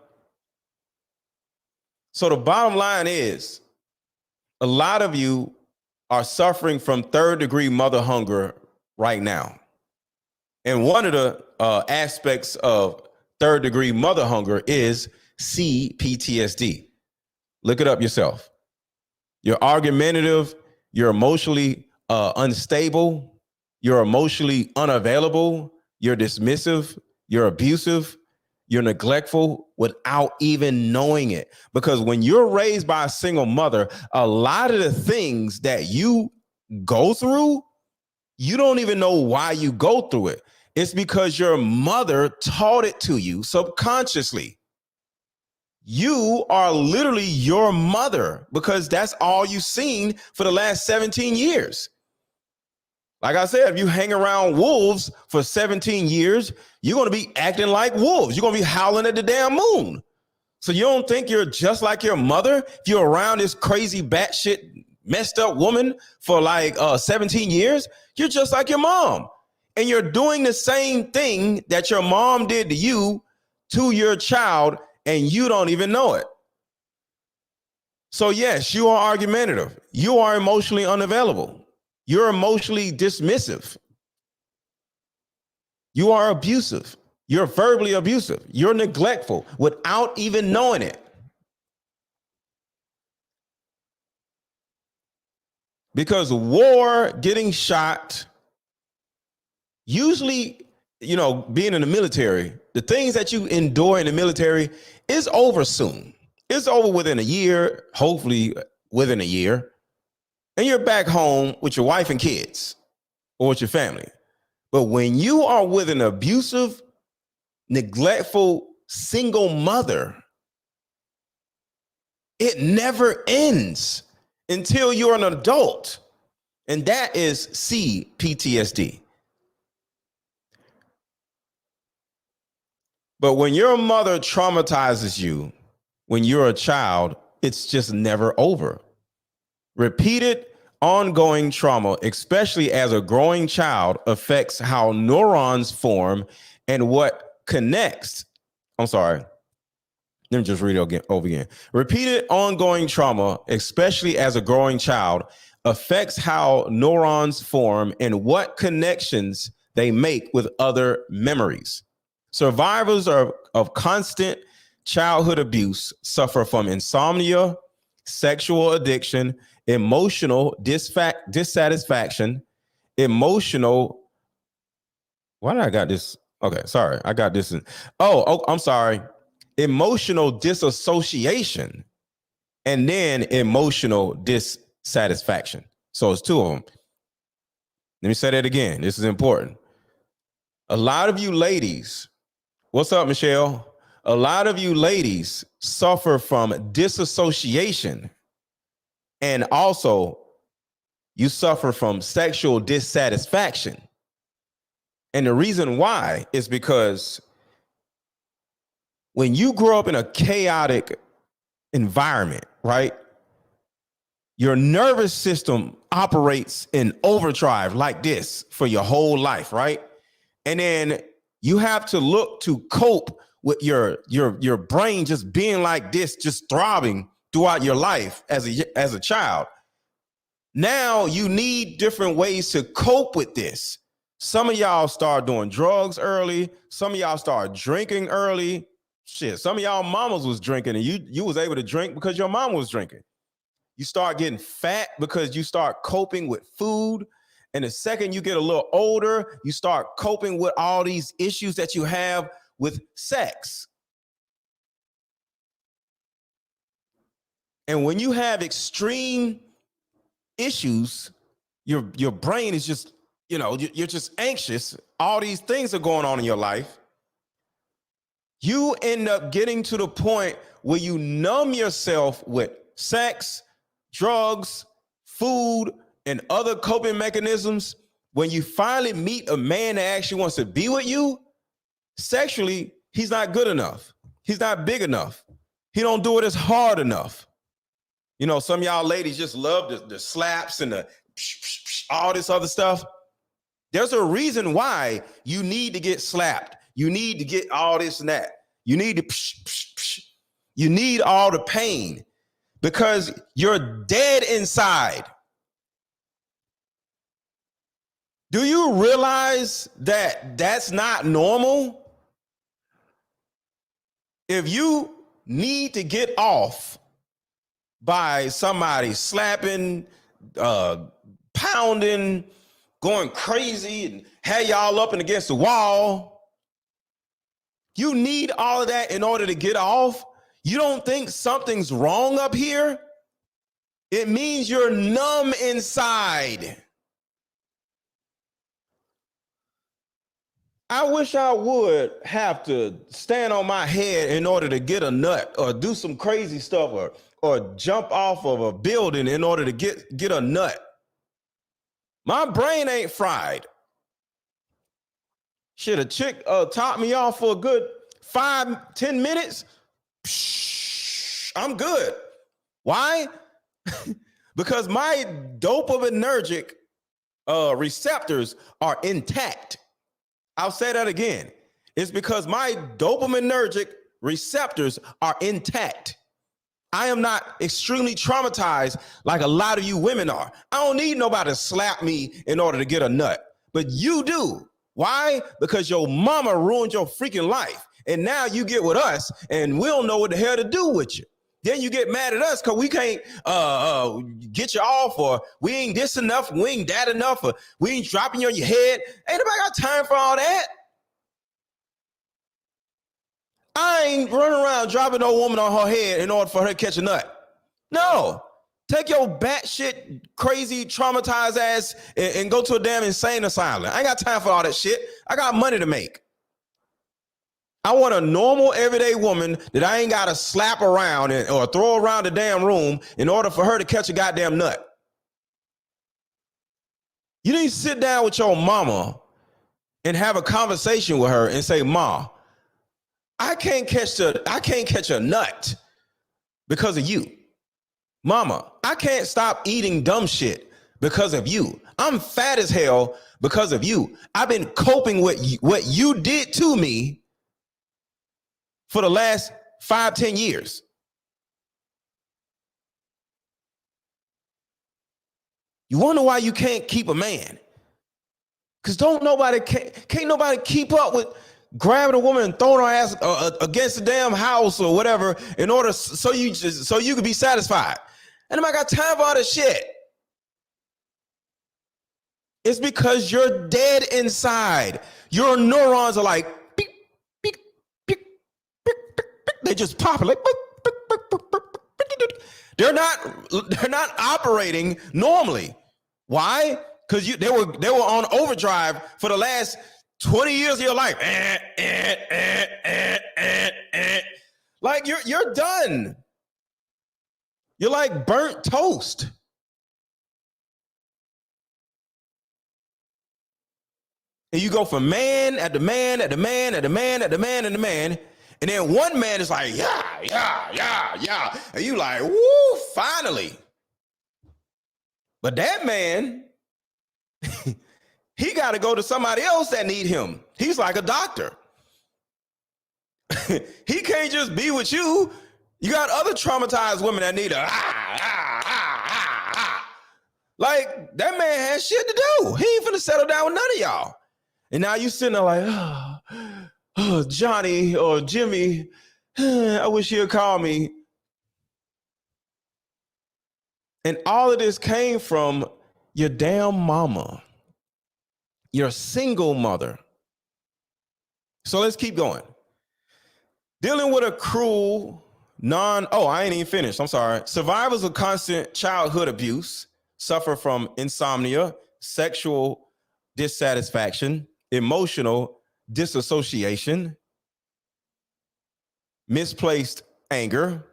So the bottom line is, a lot of you are suffering from 3rd-degree mother hunger right now. And one of the aspects of 3rd-degree mother hunger is CPTSD. Look it up yourself. You're argumentative, you're emotionally unstable, you're emotionally unavailable, you're dismissive, you're abusive, you're neglectful without even knowing it. Because when you're raised by a single mother, a lot of the things that you go through, you don't even know why you go through it. It's because your mother taught it to you subconsciously. You are literally your mother because that's all you've seen for the last 17 years. Like I said, if you hang around wolves for 17 years, you're going to be acting like wolves. You're going to be howling at the damn moon. So you don't think you're just like your mother if you're around this crazy batshit messed up woman for like 17 years? You're just like your mom. And you're doing the same thing that your mom did to you, to your child, and you don't even know it. So yes, you are argumentative. You are emotionally unavailable. You're emotionally dismissive. You are abusive. You're verbally abusive. You're neglectful without even knowing it. Because war, getting shot, usually, being in the military, the things that you endure in the military is over soon. It's over within a year, hopefully within a year. And you're back home with your wife and kids or with your family. But when you are with an abusive, neglectful, single mother, it never ends until you're an adult. And that is CPTSD. But when your mother traumatizes you when you're a child, it's just never over. Repeated ongoing trauma, especially as a growing child, affects how neurons form and what connects. I'm sorry. Let me just read it over again. Repeated ongoing trauma, especially as a growing child, affects how neurons form and what connections they make with other memories. Survivors of constant childhood abuse suffer from insomnia, sexual addiction, emotional dissatisfaction, emotional. Why did I got this? Okay, sorry. I got this. I'm sorry. Emotional disassociation and then emotional dissatisfaction. So it's 2 of them. Let me say that again. This is important. A lot of you ladies, what's up, Michelle? A lot of you ladies suffer from disassociation, and also you suffer from sexual dissatisfaction. And the reason why is because when you grow up in a chaotic environment, right? Your nervous system operates in overdrive like this for your whole life, right? And then you have to look to cope with your brain just being like this, just throbbing throughout your life as a child. Now you need different ways to cope with this. Some of y'all start doing drugs early. Some of y'all start drinking early. Shit, some of y'all mamas was drinking and you was able to drink because your mom was drinking. You start getting fat because you start coping with food. And the second you get a little older, you start coping with all these issues that you have with sex. And when you have extreme issues, your brain is just, you're just anxious. All these things are going on in your life. You end up getting to the point where you numb yourself with sex, drugs, food, and other coping mechanisms. When you finally meet a man that actually wants to be with you, sexually, he's not good enough. He's not big enough. He don't do it as hard enough. Some of y'all ladies just love the slaps and the all this other stuff. There's a reason why you need to get slapped. You need to get all this and that. You need to you need all the pain because you're dead inside. Do you realize that that's not normal? If you need to get off by somebody slapping, pounding, going crazy, and have y'all up and against the wall, you need all of that in order to get off. You don't think something's wrong up here? It means you're numb inside. I wish I would have to stand on my head in order to get a nut or do some crazy stuff or jump off of a building in order to get a nut. My brain ain't fried. Shit, a chick topped me off for a good 5-10 minutes. I'm good. Why? Because my dopaminergic receptors are intact. I'll say that again. It's because my dopaminergic receptors are intact. I am not extremely traumatized like a lot of you women are. I don't need nobody to slap me in order to get a nut, but you do. Why? Because your mama ruined your freaking life. And now you get with us and we don't know what the hell to do with you. Then you get mad at us because we can't get you off, or we ain't this enough, we ain't that enough, or we ain't dropping you on your head. Ain't nobody got time for all that. I ain't running around dropping no woman on her head in order for her to catch a nut. No. Take your batshit, crazy, traumatized ass and go to a damn insane asylum. I ain't got time for all that shit. I got money to make. I want a normal, everyday woman that I ain't got to slap around or throw around the damn room in order for her to catch a goddamn nut. You need to sit down with your mama and have a conversation with her and say, Ma, I can't catch a nut because of you. Mama, I can't stop eating dumb shit because of you. I'm fat as hell because of you. I've been coping with what you did to me for the last 5-10 years. You wonder why you can't keep a man? Because can't nobody keep up with grabbing a woman and throwing her ass against the damn house or whatever in order so you can be satisfied. And I got time for all this shit. It's because you're dead inside. Your neurons are like, beep, beep, beep, beep, beep, beep. They just pop like, beep, beep, beep, beep, beep, beep. They're not operating normally. Why? Because they were on overdrive for the last 20 years of your life. Like you're done. You're like burnt toast. And you go from man at the man at the man at the man at the man and the man. And then one man is like, yeah. And you like, woo, finally. But that man, he got to go to somebody else that need him. He's like a doctor. He can't just be with you. You got other traumatized women that need Like, that man has shit to do. He ain't finna settle down with none of y'all. And now you sitting there like, oh, Johnny or Jimmy, I wish you'd call me. And all of this came from your damn mama, your single mother. So let's keep going. Dealing with a cruel, I ain't even finished. I'm sorry. Survivors of constant childhood abuse suffer from insomnia, sexual dissatisfaction, emotional disassociation, misplaced anger,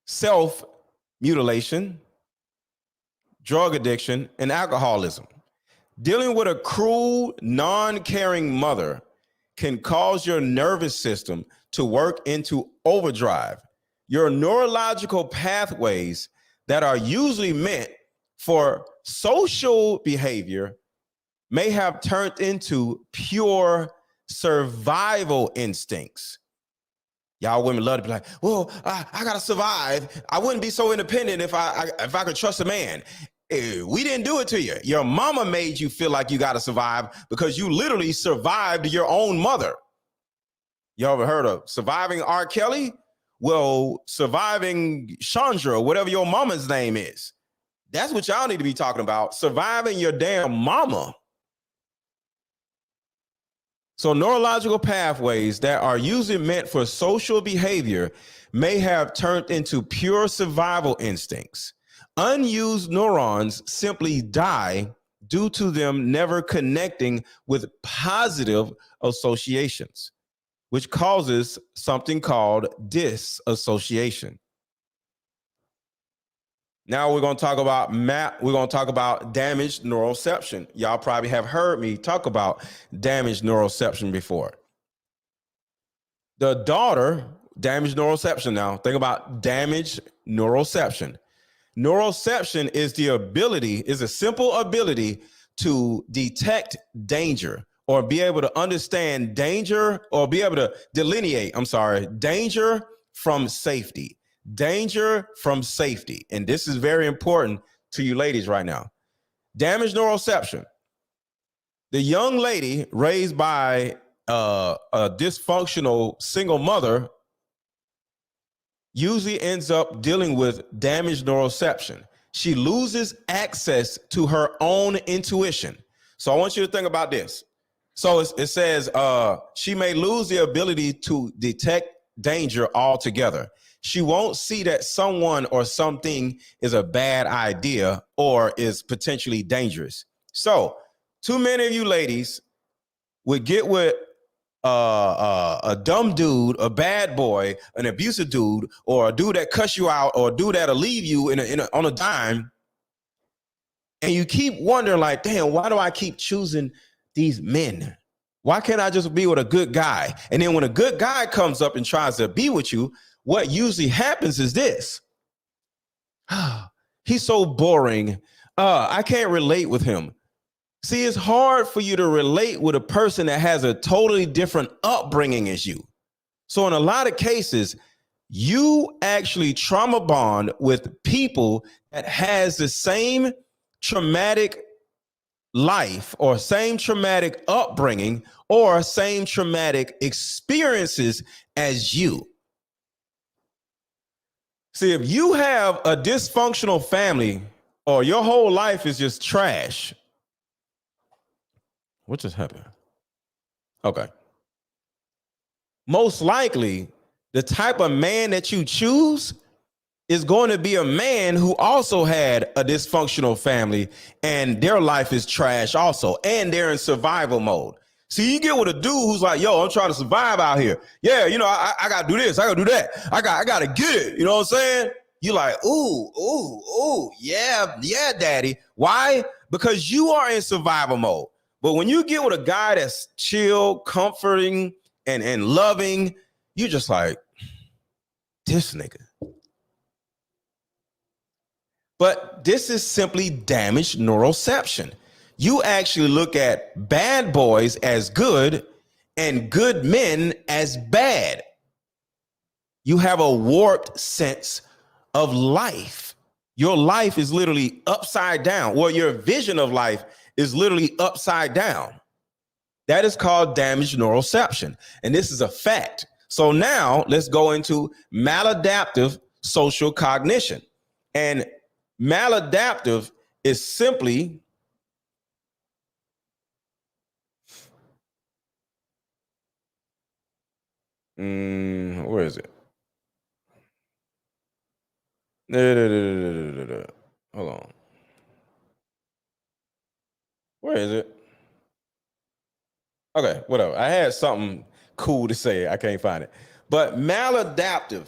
self-mutilation, drug addiction, and alcoholism. Dealing with a cruel, non-caring mother can cause your nervous system to work into overdrive. Your neurological pathways that are usually meant for social behavior may have turned into pure survival instincts. Y'all women love to be like, well, I gotta survive. I wouldn't be so independent if I could trust a man. We didn't do it to you. Your mama made you feel like you gotta survive because you literally survived your own mother. You ever heard of surviving R. Kelly? Well, surviving Chandra, whatever your mama's name is. That's what y'all need to be talking about. Surviving your damn mama. So neurological pathways that are usually meant for social behavior may have turned into pure survival instincts. Unused neurons simply die due to them never connecting with positive associations, which causes something called disassociation. Now we're going to talk about damaged neuroception. Y'all probably have heard me talk about damaged neuroception before. The daughter, damaged neuroception now. Think about damaged neuroception. Neuroception is a simple ability to detect danger or be able to understand danger or be able to delineate, danger from safety. Danger from safety. And this is very important to you ladies right now. Damaged neuroception. The young lady raised by a dysfunctional single mother usually ends up dealing with damaged neuroception. She loses access to her own intuition. So I want you to think about this. So it says she may lose the ability to detect danger altogether. She won't see that someone or something is a bad idea or is potentially dangerous. So too many of you ladies would get with a dumb dude, a bad boy, an abusive dude, or a dude that cuss you out, or a dude that'll leave you on a dime. And you keep wondering like, damn, why do I keep choosing these men? Why can't I just be with a good guy? And then when a good guy comes up and tries to be with you, what usually happens is this. He's so boring. I can't relate with him. See, it's hard for you to relate with a person that has a totally different upbringing as you. So in a lot of cases, you actually trauma bond with people that has the same traumatic life or same traumatic upbringing or same traumatic experiences as you. See, if you have a dysfunctional family or your whole life is just trash. What just happened? Okay. Most likely, the type of man that you choose is going to be a man who also had a dysfunctional family and their life is trash also, and they're in survival mode. See, you get with a dude who's like, yo, I'm trying to survive out here. Yeah, you know, I got to do this. I got to do that. I got to get it. You know what I'm saying? You're like, ooh, yeah, daddy. Why? Because you are in survival mode. But when you get with a guy that's chill, comforting, and loving, you just like, this nigga. But this is simply damaged neuroception. You actually look at bad boys as good and good men as bad. You have a warped sense of life. Your life is literally upside down, or your vision of life is literally upside down. That is called damaged neuroception. And this is a fact. So now let's go into maladaptive social cognition. And maladaptive is simply where is it? Hold on. Where is it? Okay, whatever. I had something cool to say. I can't find it. But maladaptive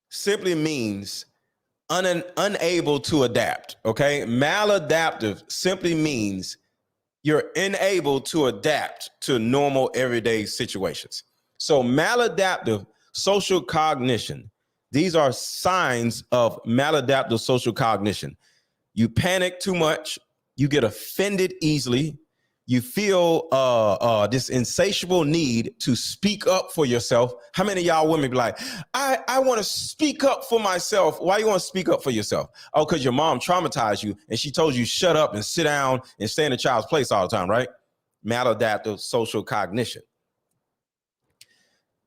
simply means unable to adapt. Okay. Maladaptive simply means you're unable to adapt to normal everyday situations. So maladaptive social cognition, these are signs of maladaptive social cognition. You panic too much, you get offended easily, you feel this insatiable need to speak up for yourself. How many of y'all women be like, I want to speak up for myself? Why you want to speak up for yourself? Oh, because your mom traumatized you and she told you shut up and sit down and stay in the child's place all the time, right? Maladaptive social cognition.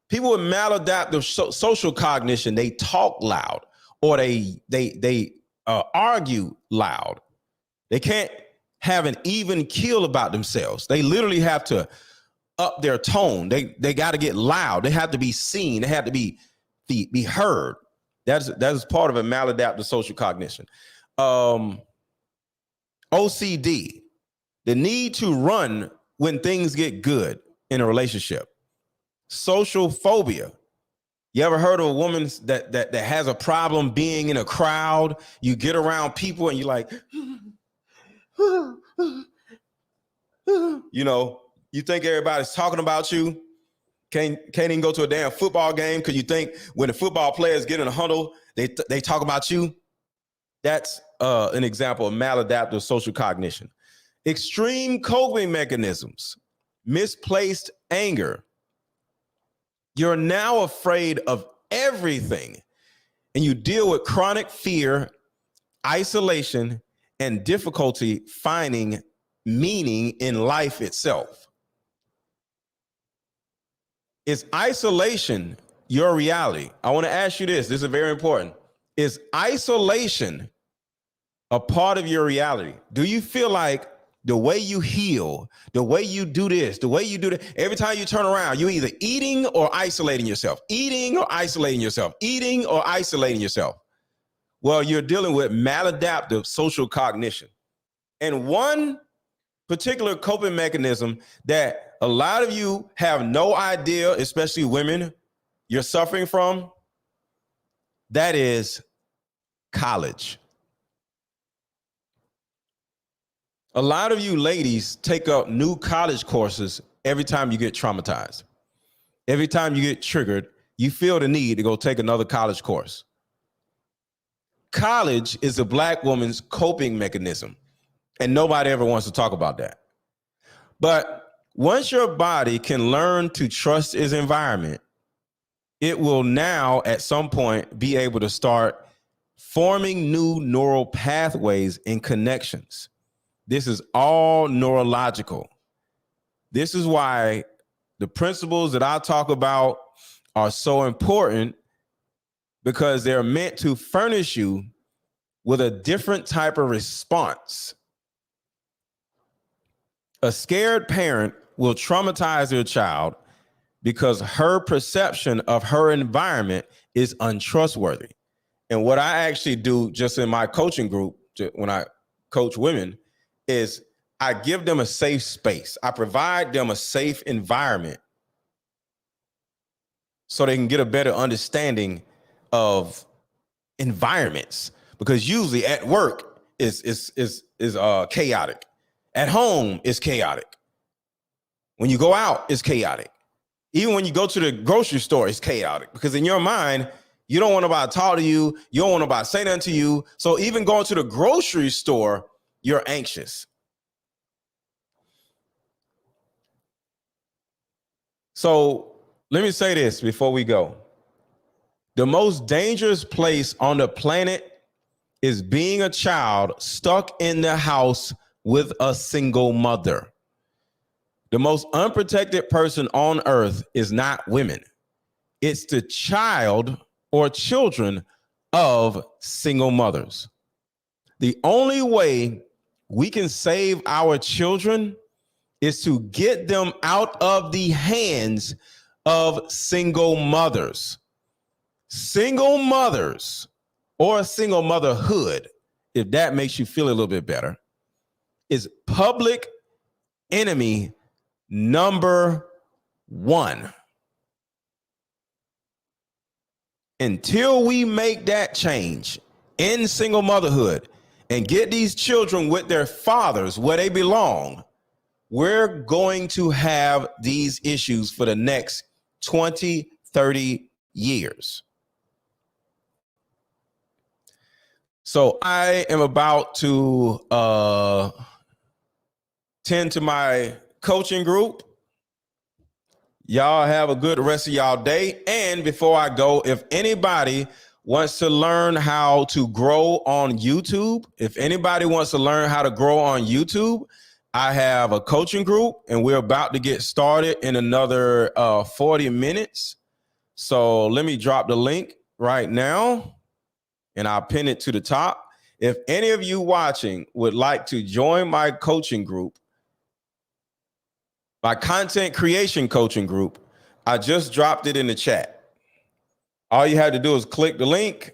People with maladaptive social cognition, they talk loud or they argue loud. They can't have an even keel about themselves. They literally have to up their tone. They got to get loud. They have to be seen. They have to be heard. That is part of a maladaptive social cognition. OCD, the need to run when things get good in a relationship. Social phobia. You ever heard of a woman that has a problem being in a crowd? You get around people and you're like, you know, you think everybody's talking about you. Can't even go to a damn football game because you think when the football players get in a huddle, they talk about you. That's an example of maladaptive social cognition. Extreme coping mechanisms, misplaced anger. You're now afraid of everything, and you deal with chronic fear, isolation, and difficulty finding meaning in life itself. Is isolation your reality? I want to ask you this. This is very important. Is isolation a part of your reality? Do you feel like the way you heal, the way you do this, the way you do that, every time you turn around, you're either eating or isolating yourself, eating or isolating yourself, eating or isolating yourself? Well, you're dealing with maladaptive social cognition. And one particular coping mechanism that a lot of you have no idea, especially women, you're suffering from, that is college. A lot of you ladies take up new college courses every time you get traumatized. Every time you get triggered, you feel the need to go take another college course. College is a Black woman's coping mechanism, and nobody ever wants to talk about that. But once your body can learn to trust its environment, it will now at some point be able to start forming new neural pathways and connections. This is all neurological. This is why the principles that I talk about are so important, because they're meant to furnish you with a different type of response. A scared parent will traumatize their child because her perception of her environment is untrustworthy. And what I actually do just in my coaching group, when I coach women, is I give them a safe space. I provide them a safe environment so they can get a better understanding of environments. Because usually at work is chaotic. At home is chaotic. When you go out, it's chaotic. Even when you go to the grocery store, it's chaotic. Because in your mind, you don't want nobody to talk to you. You don't want nobody to say nothing to you. So even going to the grocery store, you're anxious. So let me say this before we go. The most dangerous place on the planet is being a child stuck in the house with a single mother. The most unprotected person on earth is not women. It's the child or children of single mothers. The only way we can save our children is to get them out of the hands of single mothers. Single mothers or single motherhood, if that makes you feel a little bit better, is public enemy number one. Until we make that change in single motherhood and get these children with their fathers where they belong, we're going to have these issues for the next 20, 30 years. So I am about to tend to my coaching group. Y'all have a good rest of y'all day. And before I go, if anybody wants to learn how to grow on YouTube, I have a coaching group and we're about to get started in another 40 minutes. So let me drop the link right now and I'll pin it to the top. If any of you watching would like to join my coaching group, my content creation coaching group, I just dropped it in the chat. All you have to do is click the link,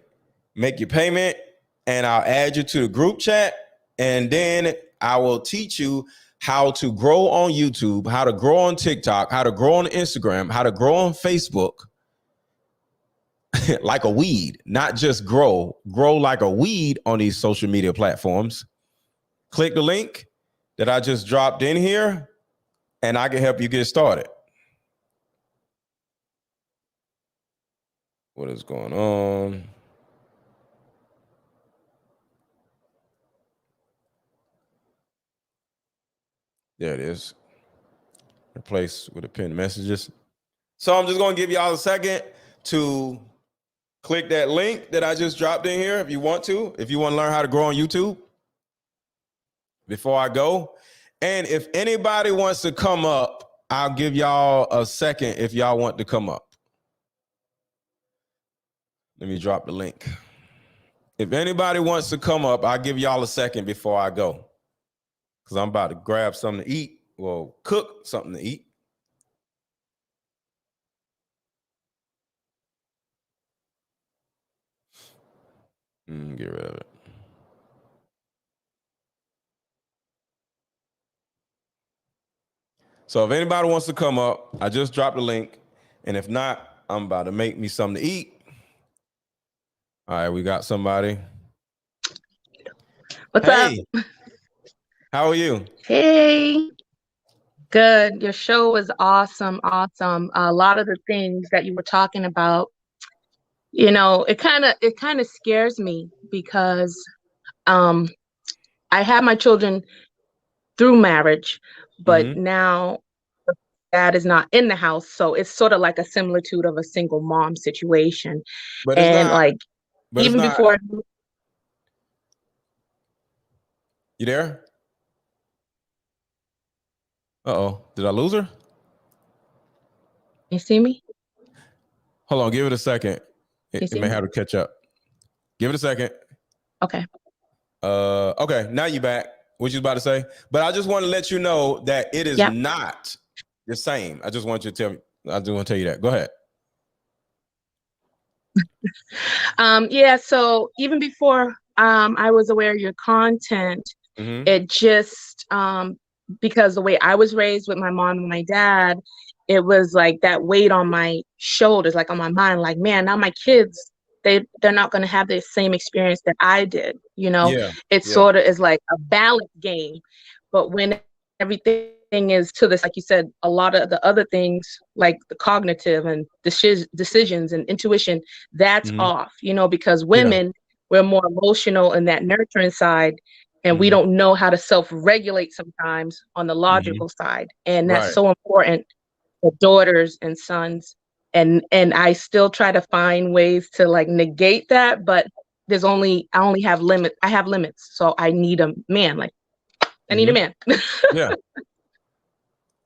make your payment, and I'll add you to the group chat. And then I will teach you how to grow on YouTube, how to grow on TikTok, how to grow on Instagram, how to grow on Facebook like a weed, not just grow like a weed on these social media platforms. Click the link that I just dropped in here and I can help you get started. What is going on? There it is. Replace with the pinned messages. So I'm just going to give y'all a second to click that link that I just dropped in here if you want to learn how to grow on YouTube before I go. And if anybody wants to come up, I'll give y'all a second if y'all want to come up. Let me drop the link. If anybody wants to come up, I'll give y'all a second before I go, because I'm about to grab something to eat. Well, cook something to eat. Get rid of it. So if anybody wants to come up, I just dropped the link. And if not, I'm about to make me something to eat. All right, we got somebody.
What's up?
How are you?
Hey. Good. Your show was awesome. Awesome. A lot of the things that you were talking about, you know, it kind of scares me because I had my children through marriage, but now dad is not in the house. So it's sort of like a similitude of a single mom situation.
But
and even before.
You there? Uh-oh. Did I lose her?
You see me?
Hold on. Give it a second. It may have to catch up. Give it a second.
Okay.
Okay. Now you back. What you about to say? But I just want to let you know that it is not the same. I just want you to tell me. I just want to tell you that. Go ahead.
Yeah. So even before I was aware of your content, it just because the way I was raised with my mom and my dad, it was like that weight on my shoulders, like on my mind, like, man, now my kids, they're not going to have the same experience that I did. You know, it sort of is like a balance game. But when everything is to this, like you said, a lot of the other things like the cognitive and decisions and intuition, that's off, you know, because women, we're more emotional in that nurturing side. And we don't know how to self-regulate sometimes on the logical side. And that's so important for daughters and sons. And I still try to find ways to like negate that, but I only have limits. I have limits. So I need a man. Like I need a man.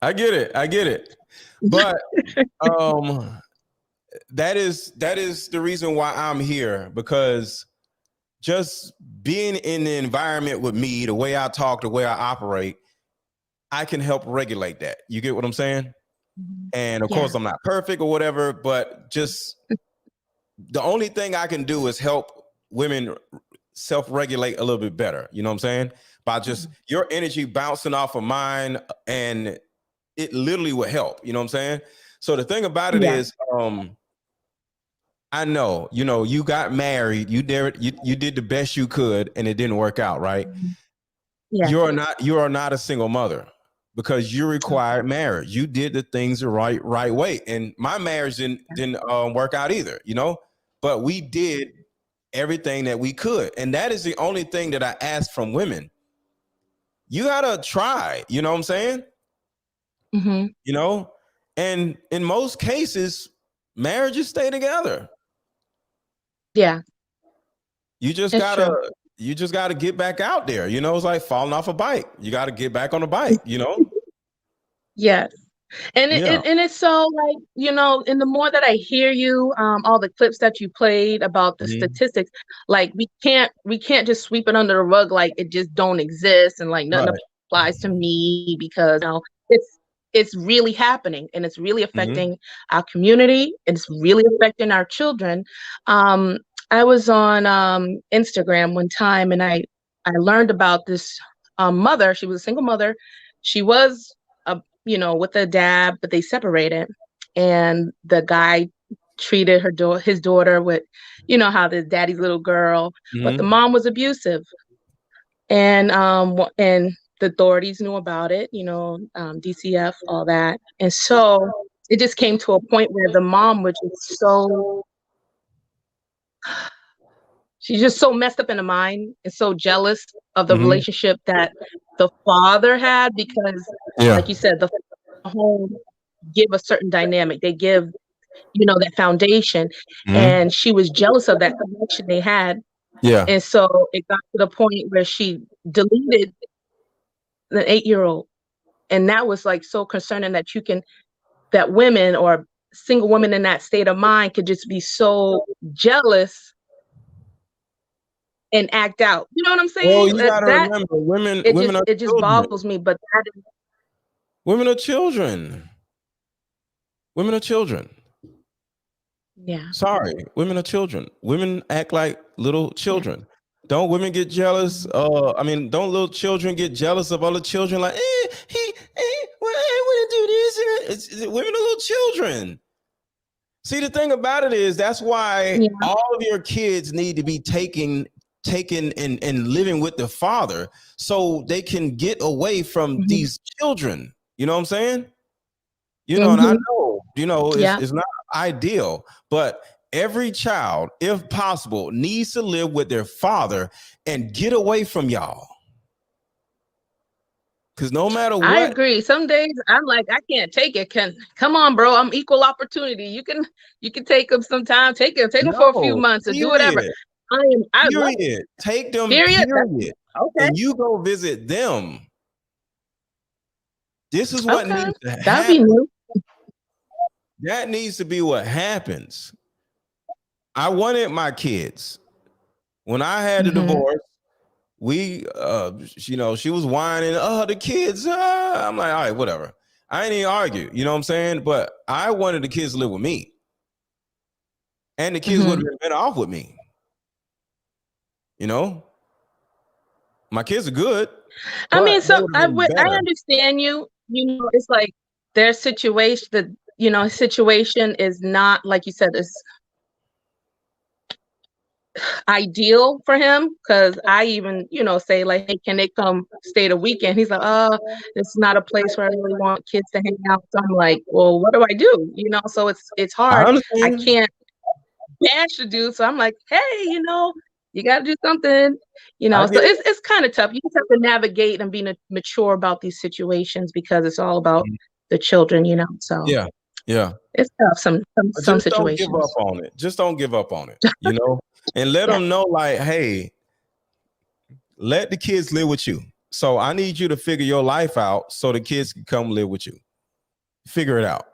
I get it. But that is the reason why I'm here, because just being in the environment with me, the way I talk, the way I operate, I can help regulate that. You get what I'm saying? And of course, I'm not perfect or whatever, but just the only thing I can do is help women self-regulate a little bit better. You know what I'm saying? By just your energy bouncing off of mine, and it literally would help. You know what I'm saying? So the thing about it is, I know, you got married, you did the best you could, and it didn't work out, right? You are not a single mother, because you required marriage. You did the things the right way, and my marriage didn't work out either, but we did everything that we could, and that is the only thing that I ask from women. You gotta try, you know what I'm saying? And in most cases, marriages stay together. You just gotta get back out there. It's like falling off a bike. You gotta get back on a bike,
Yes. And it's so, like, and the more that I hear you, all the clips that you played about the statistics, like we can't just sweep it under the rug like it just don't exist and like nothing applies to me, because it's really happening, and it's really affecting our community, and it's really affecting our children. I was on Instagram one time, and I learned about this mother. She was a single mother. She was with a dad, but they separated, and the guy treated his daughter with, how the daddy's little girl, but the mom was abusive, and the authorities knew about it, DCF, all that, and so it just came to a point where the mom was just she's just so messed up in the mind and so jealous of the relationship that the father had, because like you said, the home give a certain dynamic. They give, that foundation. And she was jealous of that connection they had. And so it got to the point where she deleted the 8-year-old. And that was like so concerning, that women or single women in that state of mind could just be so jealous and act out. You know what I'm saying?
Well, you gotta remember, women
it just boggles me, but
women are children. Women are children.
Yeah.
Sorry, women are children. Women act like little children. Don't women get jealous? Don't little children get jealous of other children? Like, I wouldn't do this. Women are little children. See, the thing about it is, that's why all of your kids need to be taken and living with the father, so they can get away from these children. You know what I'm saying? And I know, it's not ideal, but every child, if possible, needs to live with their father and get away from y'all. Because no matter what,
I agree. Some days I'm like, I can't take it. Come on, bro. I'm equal opportunity. You can take them sometime. Take them for a few months or do whatever.
Take them.
Period.
Okay. And you go visit them. This is what needs to happen.
That'd be new.
That needs to be what happens. I wanted my kids. When I had the divorce, we, she was whining, the kids. I'm like, all right, whatever. I ain't even argue. You know what I'm saying? But I wanted the kids to live with me. And the kids would have been better off with me. My kids are good.
I understand you. It's like their situation, situation is not, like you said, is ideal for him, because I even, say like, hey, can they come stay the weekend? He's like, it's not a place where I really want kids to hang out. So I'm like, well, what do I do? So it's hard. I can't bash the dude. So I'm like, hey, you got to do something, so it's kind of tough. You just have to navigate and be mature about these situations, because it's all about the children, so it's tough. Some situations.
Don't give up on it. Just don't give up on it, and let them know, like, hey, let the kids live with you. So I need you to figure your life out so the kids can come live with you. figure it out.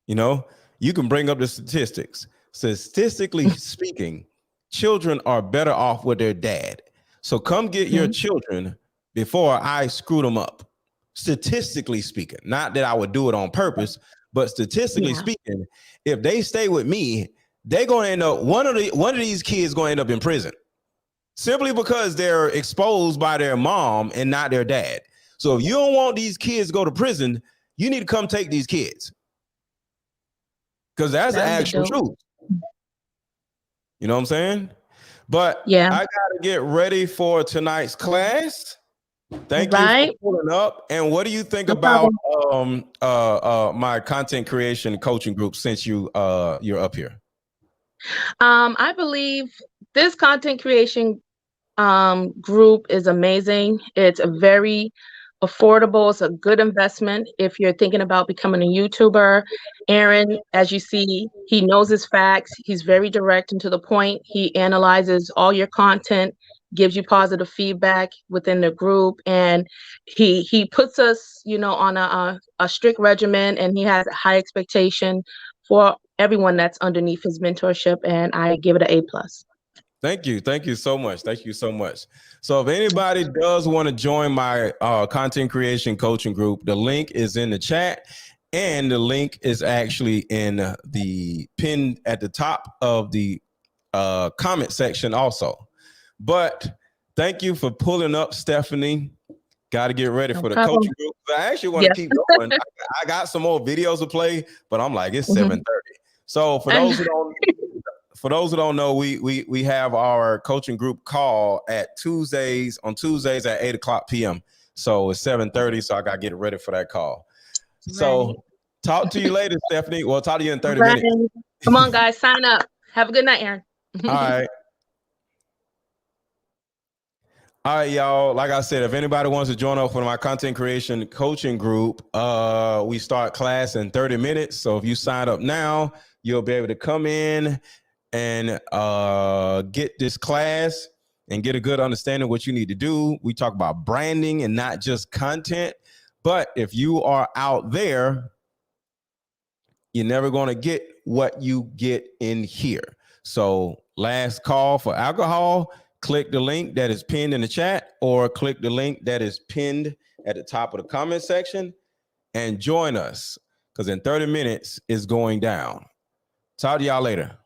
You know, you can bring up the statistics. Statistically speaking, children are better off with their dad. So come get your children before I screw them up. Statistically speaking, not that I would do it on purpose, but statistically speaking, if they stay with me, they're going to end up, one of these kids going to end up in prison simply because they're exposed by their mom and not their dad. So if you don't want these kids to go to prison, you need to come take these kids. Because that's the actual truth. You know what I'm saying? But I gotta get ready for tonight's class. Thank you for pulling up. And what do you think about my content creation coaching group since you're up here?
I believe this content creation group is amazing. It's a very affordable. It's a good investment if you're thinking about becoming a YouTuber. Aaron, as you see, he knows his facts. He's very direct and to the point. He analyzes all your content, gives you positive feedback within the group, and he puts us, you know, on a strict regimen, and he has a high expectation for everyone that's underneath his mentorship, and I give it an A+.
Thank you. Thank you so much. Thank you so much. So if anybody does want to join my content creation coaching group, the link is in the chat, and the link is actually in the pin at the top of the comment section also. But thank you for pulling up, Stephanie. Got to get ready for the coaching group. I actually want to keep going. I got some more videos to play, but I'm like, it's 7:30. So for those who don't know, we have our coaching group call at Tuesdays at 8:00 p.m. So it's 7:30. So I got to get ready for that call. Right. So talk to you later, Stephanie. We'll talk to you in 30 minutes.
Come on, guys, sign up. Have a good night, Aaron.
All right. All right, y'all. Like I said, if anybody wants to join up for my content creation coaching group, we start class in 30 minutes. So if you sign up now, you'll be able to come in and get this class and get a good understanding of what you need to do. We talk about branding and not just content. But if you are out there, you're never going to get what you get in here. So last call for alcohol. Click the link that is pinned in the chat, or click the link that is pinned at the top of the comment section and join us, because in 30 minutes it's going down. Talk to y'all later.